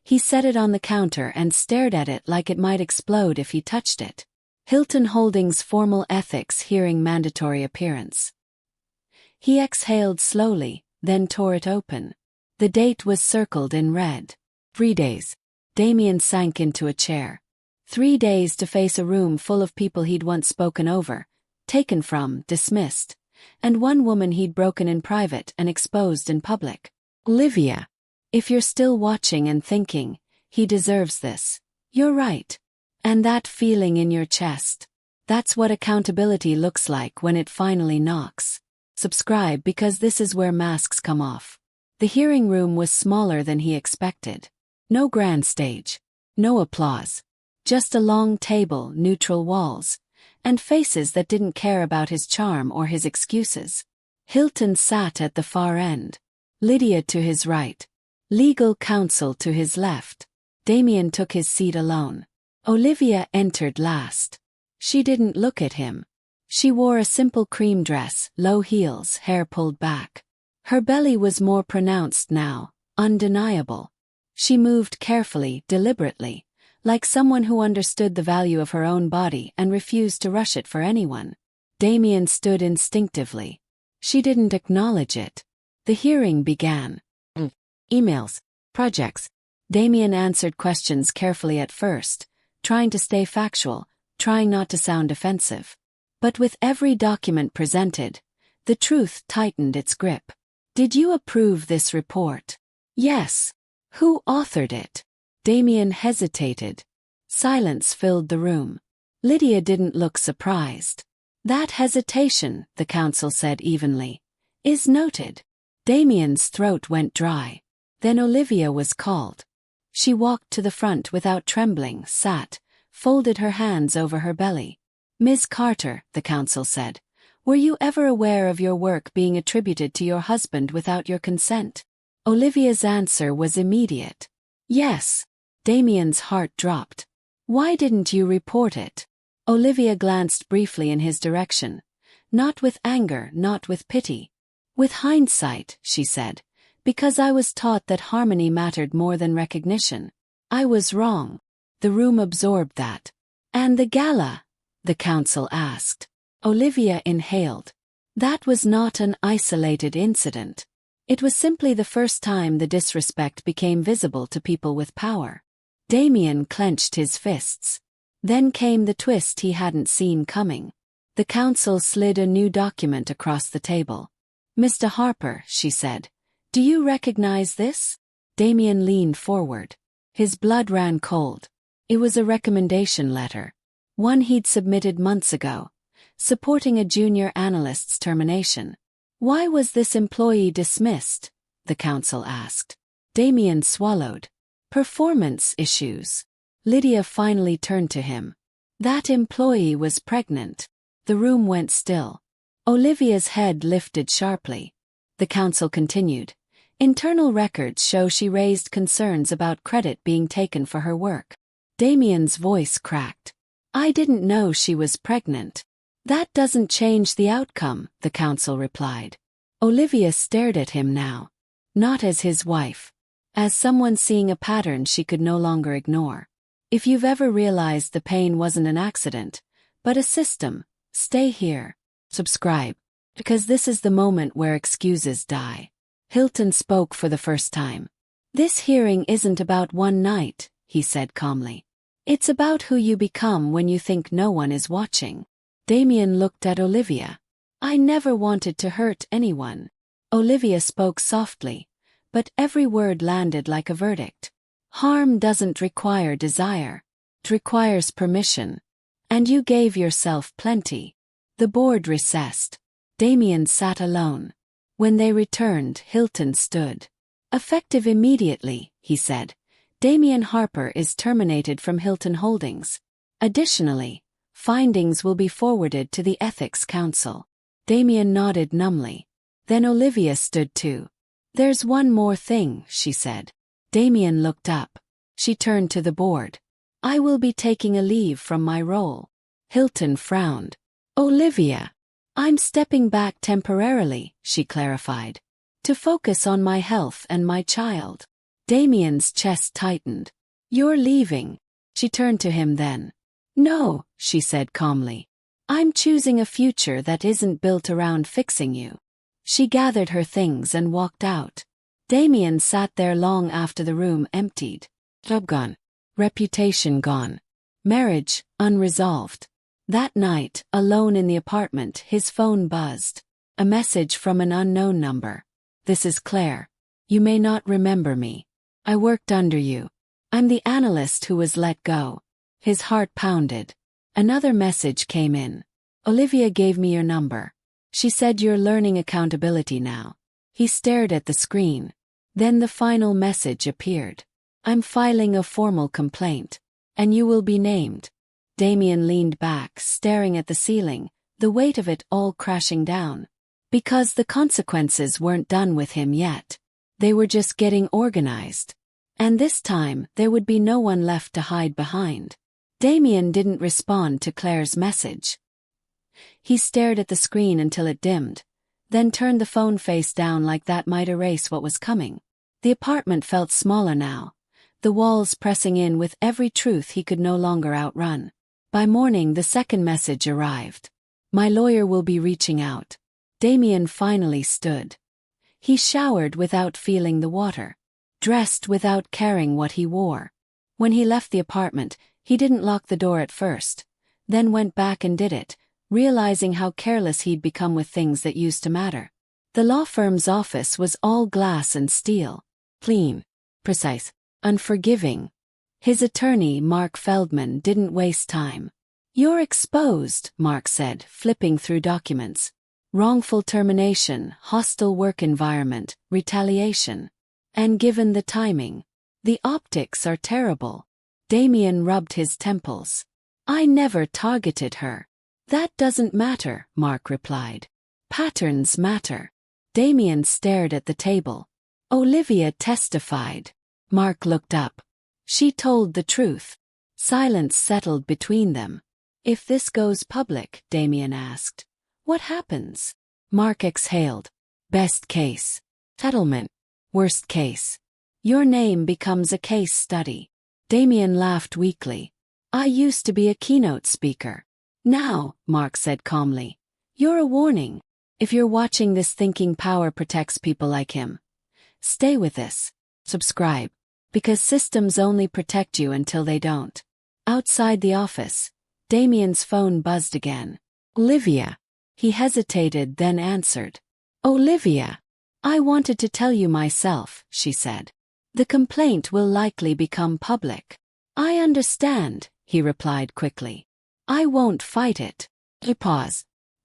He set it on the counter and stared at it like it might explode if he touched it. Hilton Holdings Formal Ethics Hearing Mandatory Appearance. He exhaled slowly, then tore it open. The date was circled in red. 3 days. Damien sank into a chair. 3 days to face a room full of people he'd once spoken over, taken from, dismissed, and one woman he'd broken in private and exposed in public. Olivia. If you're still watching and thinking, he deserves this, you're right. And that feeling in your chest. That's what accountability looks like when it finally knocks. Subscribe because this is where masks come off. The hearing room was smaller than he expected. No grand stage. No applause. Just a long table, neutral walls, and faces that didn't care about his charm or his excuses. Hilton sat at the far end. Lydia to his right. Legal counsel to his left. Damien took his seat alone. Olivia entered last. She didn't look at him. She wore a simple cream dress, low heels, hair pulled back. Her belly was more pronounced now, undeniable. She moved carefully, deliberately, like someone who understood the value of her own body and refused to rush it for anyone. Damien stood instinctively. She didn't acknowledge it. The hearing began. Emails. Projects. Damien answered questions carefully at first, trying to stay factual, trying not to sound offensive. But with every document presented, the truth tightened its grip. Did you approve this report? Yes. Who authored it? Damien hesitated. Silence filled the room. Lydia didn't look surprised. That hesitation, the counsel said evenly, is noted. Damien's throat went dry. Then Olivia was called. She walked to the front without trembling, sat, folded her hands over her belly. Ms. Carter, the counsel said, were you ever aware of your work being attributed to your husband without your consent? Olivia's answer was immediate. Yes. Damien's heart dropped. Why didn't you report it? Olivia glanced briefly in his direction. Not with anger, not with pity. With hindsight, she said, because I was taught that harmony mattered more than recognition. I was wrong. The room absorbed that. And the gala? The counsel asked. Olivia inhaled. That was not an isolated incident. It was simply the first time the disrespect became visible to people with power. Damien clenched his fists. Then came the twist he hadn't seen coming. The counsel slid a new document across the table. Mr. Harper, she said, do you recognize this? Damien leaned forward. His blood ran cold. It was a recommendation letter. One he'd submitted months ago, supporting a junior analyst's termination. Why was this employee dismissed? The counsel asked. Damien swallowed. Performance issues. Lydia finally turned to him. That employee was pregnant. The room went still. Olivia's head lifted sharply. The counsel continued. Internal records show she raised concerns about credit being taken for her work. Damien's voice cracked. I didn't know she was pregnant. That doesn't change the outcome, the counsel replied. Olivia stared at him now. Not as his wife. As someone seeing a pattern she could no longer ignore. If you've ever realized the pain wasn't an accident, but a system, stay here. Subscribe. Because this is the moment where excuses die. Hilton spoke for the first time. This hearing isn't about one night, he said calmly. It's about who you become when you think no one is watching. Damien looked at Olivia. I never wanted to hurt anyone. Olivia spoke softly, but every word landed like a verdict. Harm doesn't require desire. It requires permission. And you gave yourself plenty. The board recessed. Damien sat alone. When they returned, Hilton stood. Effective immediately, he said. Damien Harper is terminated from Hilton Holdings. Additionally, findings will be forwarded to the Ethics Council. Damien nodded numbly. Then Olivia stood too. There's one more thing, she said. Damien looked up. She turned to the board. I will be taking a leave from my role. Hilton frowned. Olivia. I'm stepping back temporarily, she clarified. To focus on my health and my child. Damien's chest tightened. You're leaving. She turned to him then. No, she said calmly. I'm choosing a future that isn't built around fixing you. She gathered her things and walked out. Damien sat there long after the room emptied. Job gone. Reputation gone. Marriage unresolved. That night, alone in the apartment, his phone buzzed. A message from an unknown number. This is Claire. You may not remember me. I worked under you. I'm the analyst who was let go. His heart pounded. Another message came in. Olivia gave me your number. She said you're learning accountability now. He stared at the screen. Then the final message appeared. I'm filing a formal complaint. And you will be named. Damien leaned back, staring at the ceiling, the weight of it all crashing down. Because the consequences weren't done with him yet. They were just getting organized. And this time, there would be no one left to hide behind. Damien didn't respond to Claire's message. He stared at the screen until it dimmed, then turned the phone face down like that might erase what was coming. The apartment felt smaller now, the walls pressing in with every truth he could no longer outrun. By morning the second message arrived. My lawyer will be reaching out. Damien finally stood. He showered without feeling the water. Dressed without caring what he wore. When he left the apartment, he didn't lock the door at first, then went back and did it, realizing how careless he'd become with things that used to matter. The law firm's office was all glass and steel. Clean, precise, unforgiving. His attorney, Mark Feldman, didn't waste time. "You're exposed," Mark said, flipping through documents. "Wrongful termination, hostile work environment, retaliation. And given the timing, the optics are terrible." Damien rubbed his temples. "I never targeted her." "That doesn't matter," Mark replied. "Patterns matter." Damien stared at the table. "Olivia testified." Mark looked up. "She told the truth." Silence settled between them. "If this goes public," Damien asked, "what happens?" Mark exhaled. "Best case. Settlement. Worst case. Your name becomes a case study." Damien laughed weakly. "I used to be a keynote speaker. Now," Mark said calmly, "you're a warning. If you're watching this thinking power protects people like him, stay with this. Subscribe. Because systems only protect you until they don't." Outside the office, Damien's phone buzzed again. "Olivia." He hesitated, then answered. "Olivia. I wanted to tell you myself," she said. "The complaint will likely become public." "I understand," he replied quickly. "I won't fight it." He paused.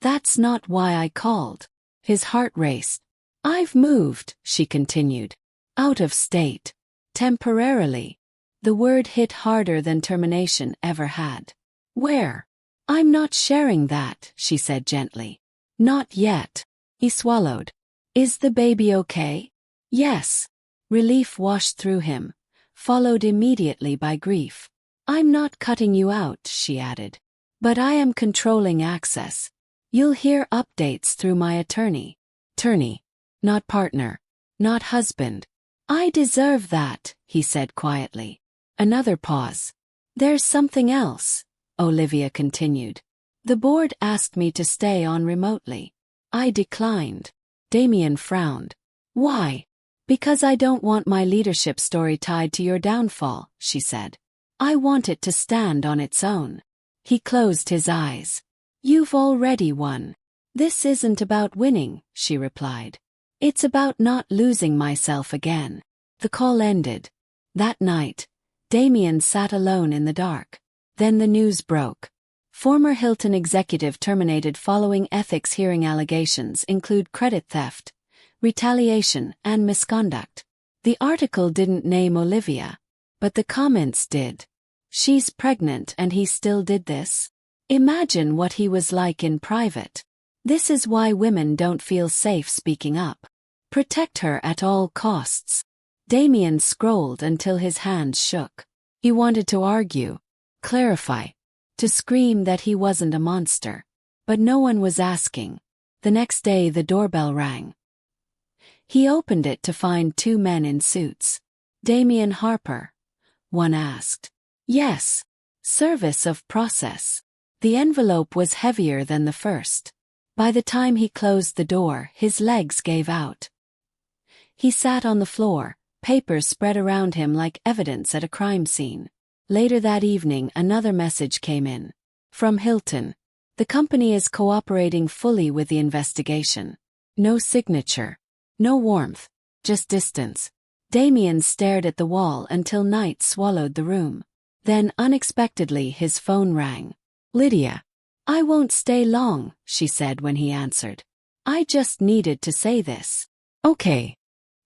"That's not why I called." His heart raced. "I've moved," she continued. "Out of state. Temporarily." The word hit harder than termination ever had. "Where?" "I'm not sharing that," she said gently. "Not yet." He swallowed. "Is the baby okay?" "Yes." Relief washed through him, followed immediately by grief. "I'm not cutting you out," she added. "But I am controlling access. You'll hear updates through my attorney." "Attorney. Not partner. Not husband." "I deserve that," he said quietly. Another pause. "There's something else," Olivia continued. "The board asked me to stay on remotely. I declined." Damien frowned. "Why?" "Because I don't want my leadership story tied to your downfall," she said. "I want it to stand on its own." He closed his eyes. "You've already won." "This isn't about winning," she replied. "It's about not losing myself again." The call ended. That night, Damien sat alone in the dark. Then the news broke. Former Hilton executive terminated following ethics hearing. Allegations include credit theft, retaliation, and misconduct. The article didn't name Olivia, but the comments did. "She's pregnant and he still did this? Imagine what he was like in private. This is why women don't feel safe speaking up. Protect her at all costs." Damien scrolled until his hands shook. He wanted to argue, clarify, to scream that he wasn't a monster. But no one was asking. The next day the doorbell rang. He opened it to find two men in suits. "Damien Harper?" one asked. "Yes." "Service of process." The envelope was heavier than the first. By the time he closed the door, his legs gave out. He sat on the floor, papers spread around him like evidence at a crime scene. Later that evening, another message came in. From Hilton. "The company is cooperating fully with the investigation." No signature. No warmth. Just distance. Damien stared at the wall until night swallowed the room. Then, unexpectedly, his phone rang. "Lydia." "I won't stay long," she said when he answered. "I just needed to say this." "Okay."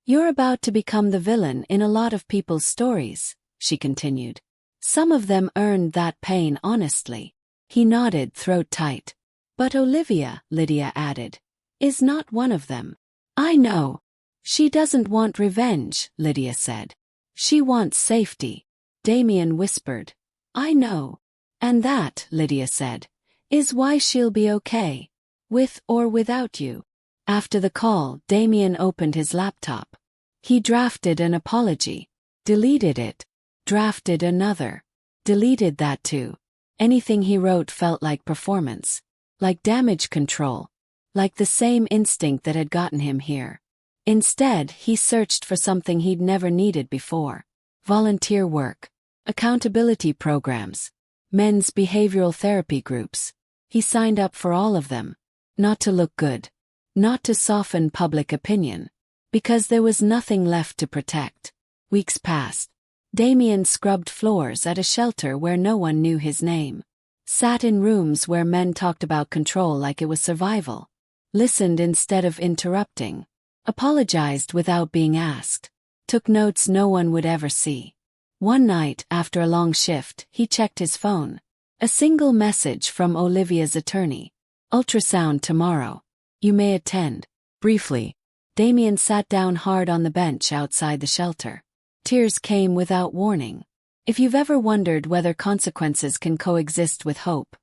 "You're about to become the villain in a lot of people's stories," she continued. "Some of them earned that pain honestly." He nodded, throat tight. "But Olivia," Lydia added, "is not one of them." "I know." "She doesn't want revenge," Lydia said. "She wants safety." Damien whispered. "I know. And that," Lydia said, "is why she'll be okay. With or without you." After the call, Damien opened his laptop. He drafted an apology. Deleted it. Drafted another. Deleted that too. Anything he wrote felt like performance. Like damage control. Like the same instinct that had gotten him here. Instead, he searched for something he'd never needed before. Volunteer work. Accountability programs. Men's behavioral therapy groups. He signed up for all of them. Not to look good. not to soften public opinion, because there was nothing left to protect. Weeks passed. Damien scrubbed floors at a shelter where no one knew his name, sat in rooms where men talked about control like it was survival, listened instead of interrupting, apologized without being asked, took notes no one would ever see. One night, after a long shift, he checked his phone. A single message from Olivia's attorney. Ultrasound tomorrow. You may attend. Briefly, Damien sat down hard on the bench outside the shelter. Tears came without warning. If you've ever wondered whether consequences can coexist with hope,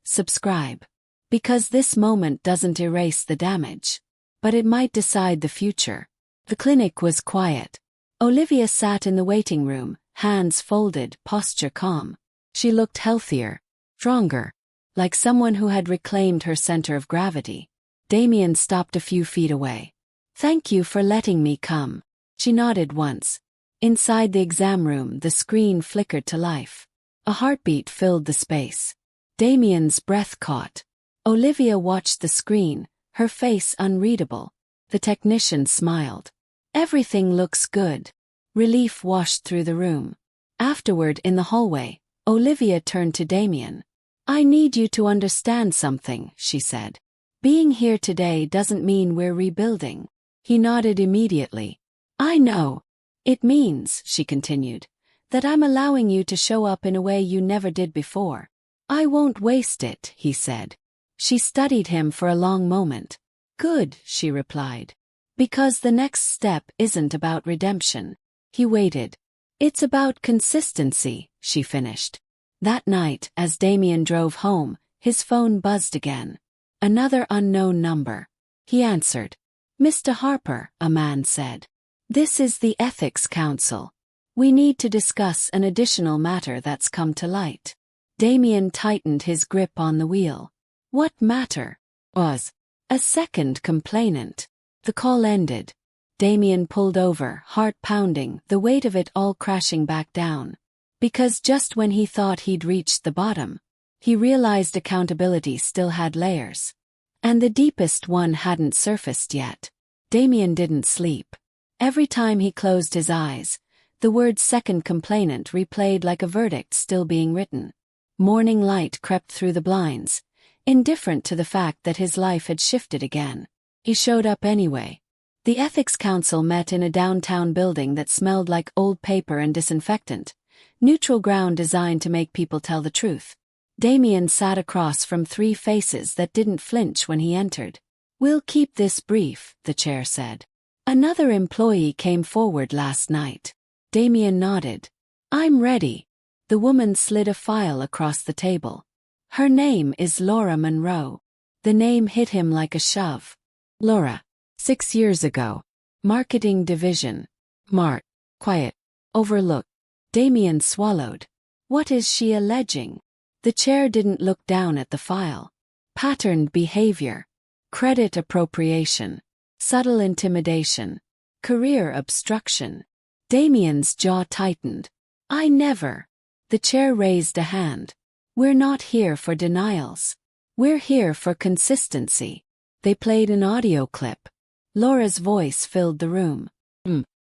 subscribe. Because this moment doesn't erase the damage, but it might decide the future. The clinic was quiet. Olivia sat in the waiting room, hands folded, posture calm. She looked healthier, stronger, like someone who had reclaimed her center of gravity. Damien stopped a few feet away. "Thank you for letting me come." She nodded once. Inside the exam room, the screen flickered to life. A heartbeat filled the space. Damien's breath caught. Olivia watched the screen, her face unreadable. The technician smiled. "Everything looks good." Relief washed through the room. Afterward, in the hallway, Olivia turned to Damien. "I need you to understand something," she said. "Being here today doesn't mean we're rebuilding." He nodded immediately. "I know. It means," she continued, "that I'm allowing you to show up in a way you never did before." "I won't waste it," he said. She studied him for a long moment. "Good," she replied. "Because the next step isn't about redemption." He waited. "It's about consistency," she finished. That night, as Damien drove home, his phone buzzed again. Another unknown number. He answered. "Mr. Harper," a man said. "This is the Ethics Council. We need to discuss an additional matter that's come to light." Damien tightened his grip on the wheel. What matter? Was a second complainant. The call ended. Damien pulled over, heart pounding, the weight of it all crashing back down. Because just when he thought he'd reached the bottom, he realized accountability still had layers. And the deepest one hadn't surfaced yet. Damien didn't sleep. Every time he closed his eyes, the word second complainant replayed like a verdict still being written. Morning light crept through the blinds, indifferent to the fact that his life had shifted again. He showed up anyway. The Ethics Council met in a downtown building that smelled like old paper and disinfectant, neutral ground designed to make people tell the truth. Damien sat across from three faces that didn't flinch when he entered. "We'll keep this brief," the chair said. "Another employee came forward last night." Damien nodded. "I'm ready." The woman slid a file across the table. "Her name is Laura Monroe." The name hit him like a shove. Laura. 6 years ago. Marketing division. Mart. Quiet. Overlooked. Damien swallowed. What is she alleging? The chair didn't look down at the file. Patterned behavior. Credit appropriation. Subtle intimidation. Career obstruction. Damien's jaw tightened. "I never." The chair raised a hand. "We're not here for denials. We're here for consistency." They played an audio clip. Laura's voice filled the room.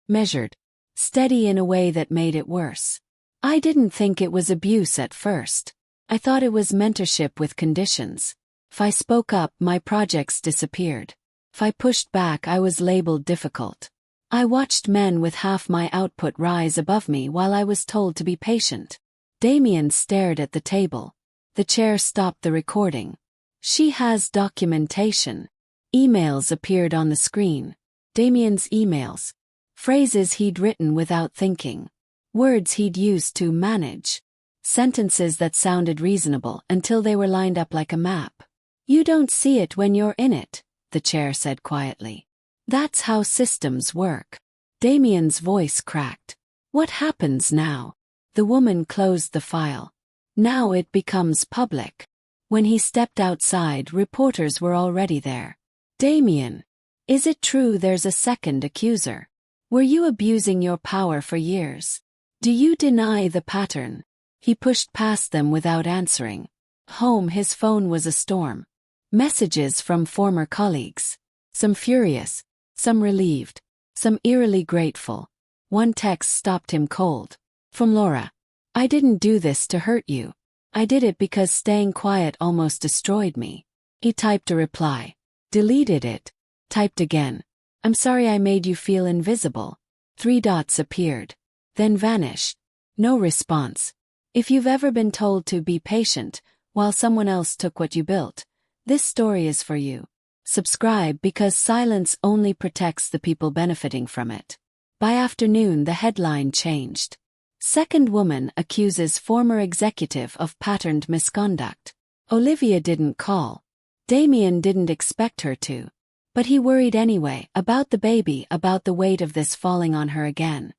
Measured. Steady in a way that made it worse. "I didn't think it was abuse at first. I thought it was mentorship with conditions. If I spoke up, my projects disappeared. If I pushed back, I was labeled difficult. I watched men with half my output rise above me while I was told to be patient." Damien stared at the table. The chair stopped the recording. "She has documentation." Emails appeared on the screen. Damien's emails. Phrases he'd written without thinking. Words he'd used to manage. Sentences that sounded reasonable until they were lined up like a map. "You don't see it when you're in it," the chair said quietly. "That's how systems work." Damien's voice cracked. "What happens now?" The woman closed the file. "Now it becomes public." When he stepped outside, reporters were already there. "Damien, is it true there's a second accuser? Were you abusing your power for years? Do you deny the pattern?" He pushed past them without answering. Home, his phone was a storm. Messages from former colleagues. Some furious, some relieved, some eerily grateful. One text stopped him cold. From Laura. I didn't do this to hurt you. I did it because staying quiet almost destroyed me. He typed a reply. Deleted it. Typed again. I'm sorry I made you feel invisible. 3 dots appeared. Then vanished. No response. If you've ever been told to be patient while someone else took what you built, this story is for you. Subscribe because silence only protects the people benefiting from it. By afternoon, the headline changed. Second woman accuses former executive of patterned misconduct. Olivia didn't call. Damien didn't expect her to. But he worried anyway about the baby, about the weight of this falling on her again.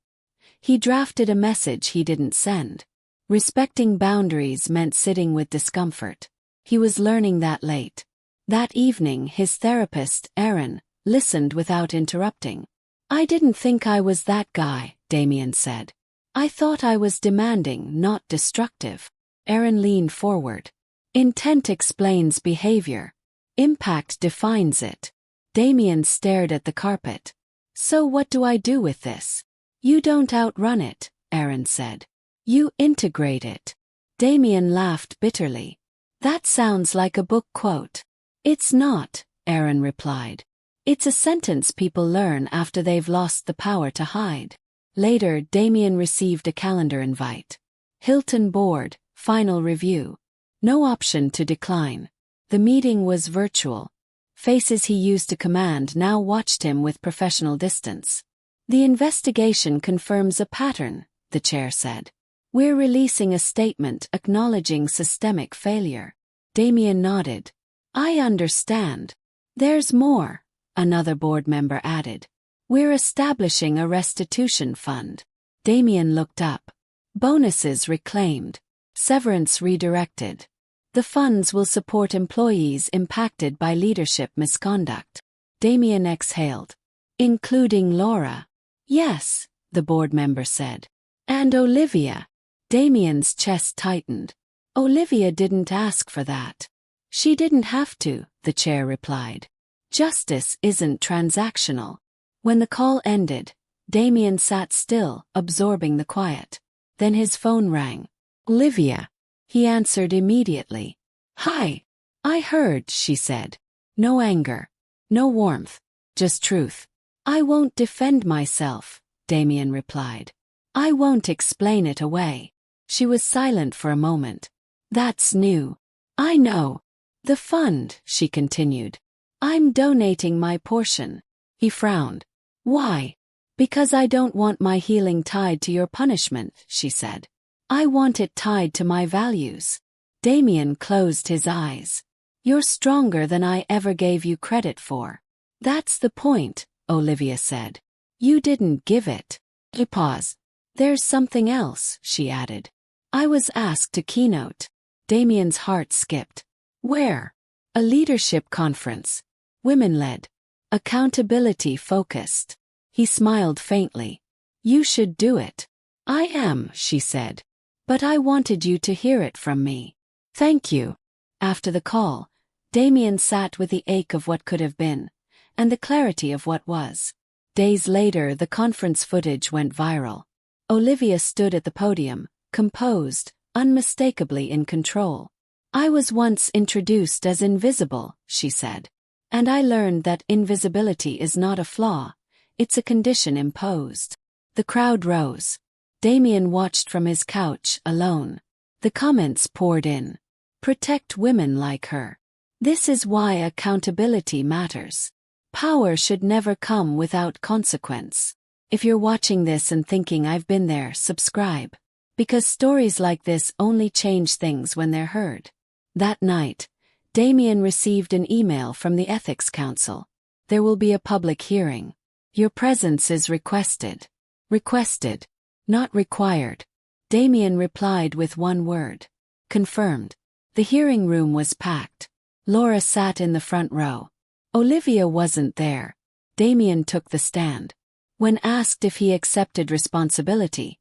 He drafted a message he didn't send. Respecting boundaries meant sitting with discomfort. He was learning that late. That evening, his therapist, Aaron, listened without interrupting. I didn't think I was that guy, Damien said. I thought I was demanding, not destructive. Aaron leaned forward. Intent explains behavior. Impact defines it. Damien stared at the carpet. So what do I do with this? You don't outrun it, Aaron said. You integrate it. Damien laughed bitterly. That sounds like a book quote. It's not, Aaron replied. It's a sentence people learn after they've lost the power to hide. Later, Damien received a calendar invite. Hilton Board, final review. No option to decline. The meeting was virtual. Faces he used to command now watched him with professional distance. The investigation confirms a pattern, the chair said. We're releasing a statement acknowledging systemic failure. Damien nodded. I understand. There's more, another board member added. We're establishing a restitution fund. Damien looked up. Bonuses reclaimed. Severance redirected. The funds will support employees impacted by leadership misconduct. Damien exhaled. Including Laura. Yes, the board member said. And Olivia. Damien's chest tightened. Olivia didn't ask for that. She didn't have to, the chair replied. Justice isn't transactional. When the call ended, Damien sat still, absorbing the quiet. Then his phone rang. Olivia. He answered immediately. Hi. I heard, she said. No anger. No warmth. Just truth. I won't defend myself, Damien replied. I won't explain it away. She was silent for a moment. That's new. I know. The fund, she continued. I'm donating my portion. He frowned. Why? Because I don't want my healing tied to your punishment, she said. I want it tied to my values. Damien closed his eyes. You're stronger than I ever gave you credit for. That's the point, Olivia said. You didn't give it. He paused. There's something else, she added. I was asked to keynote. Damien's heart skipped. Where? A leadership conference. Women-led. Accountability-focused. He smiled faintly. You should do it. I am, she said. But I wanted you to hear it from me. Thank you. After the call, Damien sat with the ache of what could have been, and the clarity of what was. Days later, the conference footage went viral. Olivia stood at the podium, composed, unmistakably in control. I was once introduced as invisible, she said. And I learned that invisibility is not a flaw, it's a condition imposed. The crowd rose. Damien watched from his couch, alone. The comments poured in. Protect women like her. This is why accountability matters. Power should never come without consequence. If you're watching this and thinking I've been there, subscribe. Because stories like this only change things when they're heard. That night, Damien received an email from the Ethics Council. There will be a public hearing. Your presence is requested. Requested. Not required. Damien replied with one word. Confirmed. The hearing room was packed. Laura sat in the front row. Olivia wasn't there. Damien took the stand. When asked if he accepted responsibility,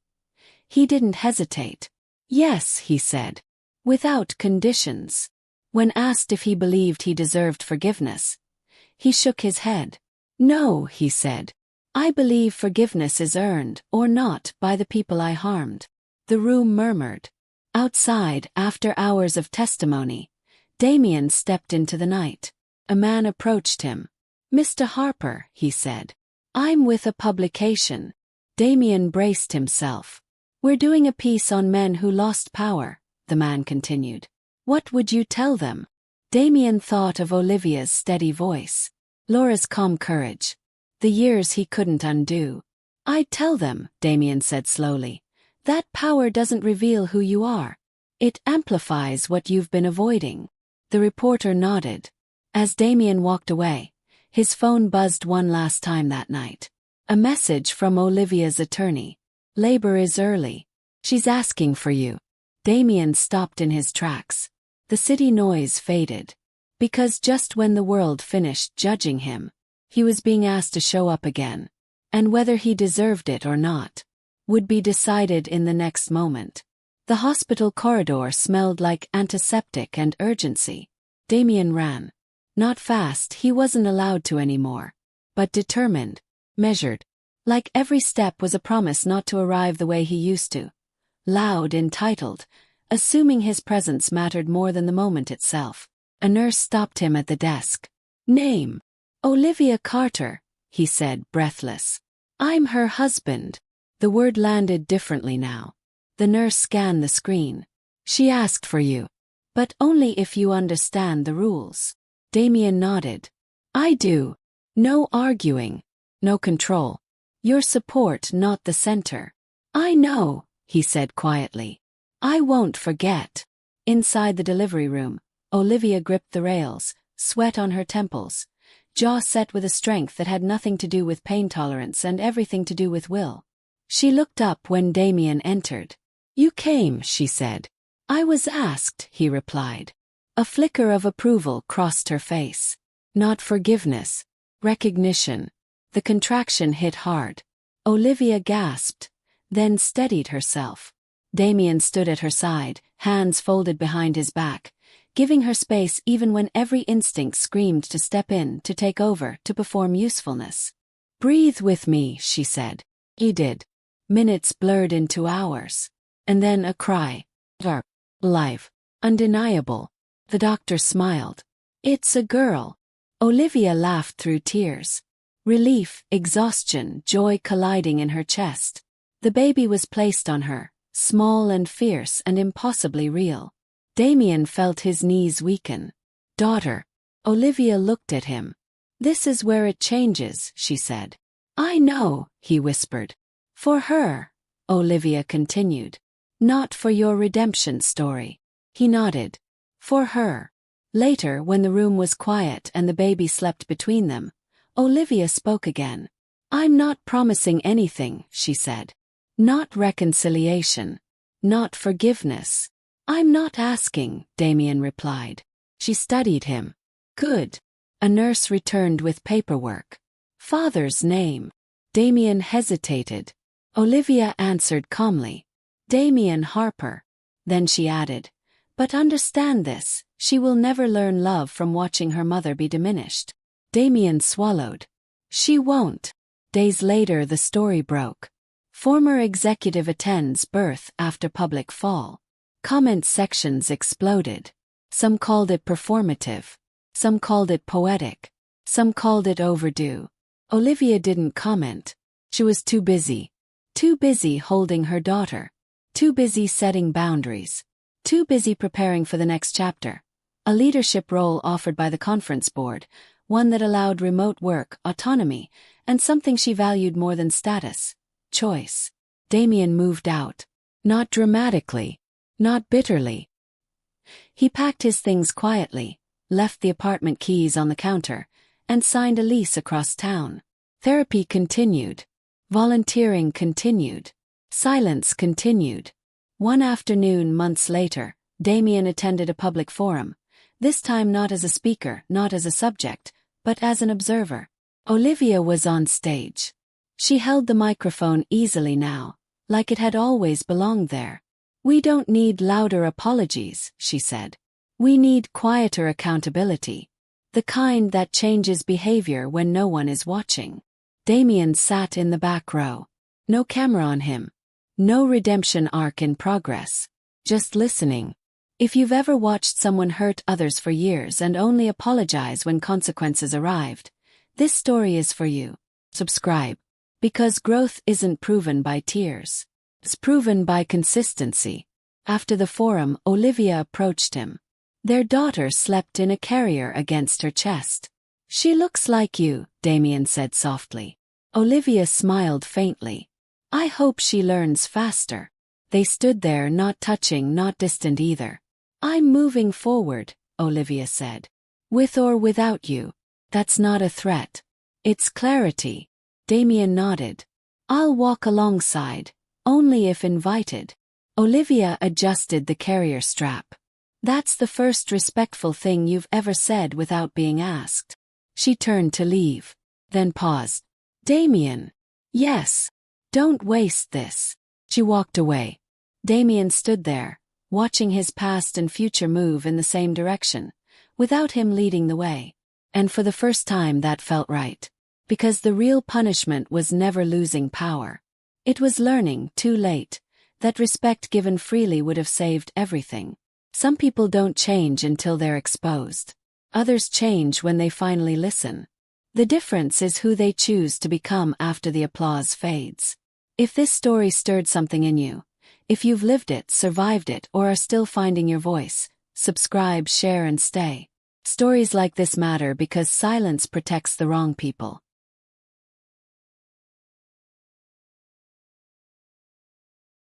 he didn't hesitate. Yes, he said. Without conditions. When asked if he believed he deserved forgiveness, He shook his head. No, he said. I believe forgiveness is earned, or not, by the people I harmed. The room murmured. Outside, after hours of testimony, Damien stepped into the night. A man approached him. Mr. Harper, he said. I'm with a publication. Damien braced himself. We're doing a piece on men who lost power, the man continued. What would you tell them? Damien thought of Olivia's steady voice. Laura's calm courage. The years he couldn't undo. I'd tell them, Damien said slowly. That power doesn't reveal who you are. It amplifies what you've been avoiding. The reporter nodded. As Damien walked away, his phone buzzed one last time that night. A message from Olivia's attorney. Labor is early. She's asking for you. Damien stopped in his tracks. The city noise faded. Because just when the world finished judging him, he was being asked to show up again. And whether he deserved it or not would be decided in the next moment. The hospital corridor smelled like antiseptic and urgency. Damien ran. Not fast, he wasn't allowed to anymore. But determined, measured. Like every step was a promise not to arrive the way he used to. Loud, entitled, assuming his presence mattered more than the moment itself. A nurse stopped him at the desk. Name. Olivia Carter, he said, breathless. I'm her husband. The word landed differently now. The nurse scanned the screen. She asked for you. But only if you understand the rules. Damien nodded. I do. No arguing. No control. Your support, not the center. I know, he said quietly. I won't forget. Inside the delivery room, Olivia gripped the rails, sweat on her temples, jaw set with a strength that had nothing to do with pain tolerance and everything to do with will. She looked up when Damien entered. You came, she said. I was asked, he replied. A flicker of approval crossed her face. Not forgiveness. Recognition. The contraction hit hard. Olivia gasped, then steadied herself. Damien stood at her side, hands folded behind his back, giving her space even when every instinct screamed to step in, to take over, to perform usefulness. Breathe with me, she said. He did. Minutes blurred into hours. And then a cry. Dark. Live. Undeniable. The doctor smiled. It's a girl. Olivia laughed through tears. Relief, exhaustion, joy colliding in her chest. The baby was placed on her, small and fierce and impossibly real. Damien felt his knees weaken. Daughter. Olivia looked at him. This is where it changes, she said. I know, he whispered. For her, Olivia continued. Not for your redemption story. He nodded. For her. Later, when the room was quiet and the baby slept between them, Olivia spoke again. I'm not promising anything, she said. Not reconciliation. Not forgiveness. I'm not asking, Damien replied. She studied him. Good. A nurse returned with paperwork. Father's name. Damien hesitated. Olivia answered calmly. Damien Harper. Then she added, but understand this, she will never learn love from watching her mother be diminished. Damien swallowed. She won't. Days later the story broke. Former executive attends birth after public fall. Comment sections exploded. Some called it performative. Some called it poetic. Some called it overdue. Olivia didn't comment. She was too busy. Too busy holding her daughter. Too busy setting boundaries. Too busy preparing for the next chapter. A leadership role offered by the conference board, one that allowed remote work, autonomy, and something she valued more than status. Choice. Damien moved out. Not dramatically. Not bitterly. He packed his things quietly, left the apartment keys on the counter, and signed a lease across town. Therapy continued. Volunteering continued. Silence continued. One afternoon months later, Damien attended a public forum, this time not as a speaker, not as a subject, but as an observer. Olivia was on stage. She held the microphone easily now, like it had always belonged there. We don't need louder apologies, she said. We need quieter accountability. The kind that changes behavior when no one is watching. Damien sat in the back row. No camera on him. No redemption arc in progress. Just listening. If you've ever watched someone hurt others for years and only apologize when consequences arrived, this story is for you. Subscribe. Because growth isn't proven by tears. It's proven by consistency. After the forum, Olivia approached him. Their daughter slept in a carrier against her chest. She looks like you, Damien said softly. Olivia smiled faintly. I hope she learns faster. They stood there, not touching, not distant either. I'm moving forward, Olivia said. With or without you. That's not a threat. It's clarity. Damien nodded. I'll walk alongside, only if invited. Olivia adjusted the carrier strap. That's the first respectful thing you've ever said without being asked. She turned to leave, then paused. Damien. Yes. Don't waste this. She walked away. Damien stood there, watching his past and future move in the same direction, without him leading the way. And for the first time that felt right. Because the real punishment was never losing power. It was learning, too late, that respect given freely would have saved everything. Some people don't change until they're exposed. Others change when they finally listen. The difference is who they choose to become after the applause fades. If this story stirred something in you, if you've lived it, survived it, or are still finding your voice, subscribe, share, and stay. Stories like this matter because silence protects the wrong people.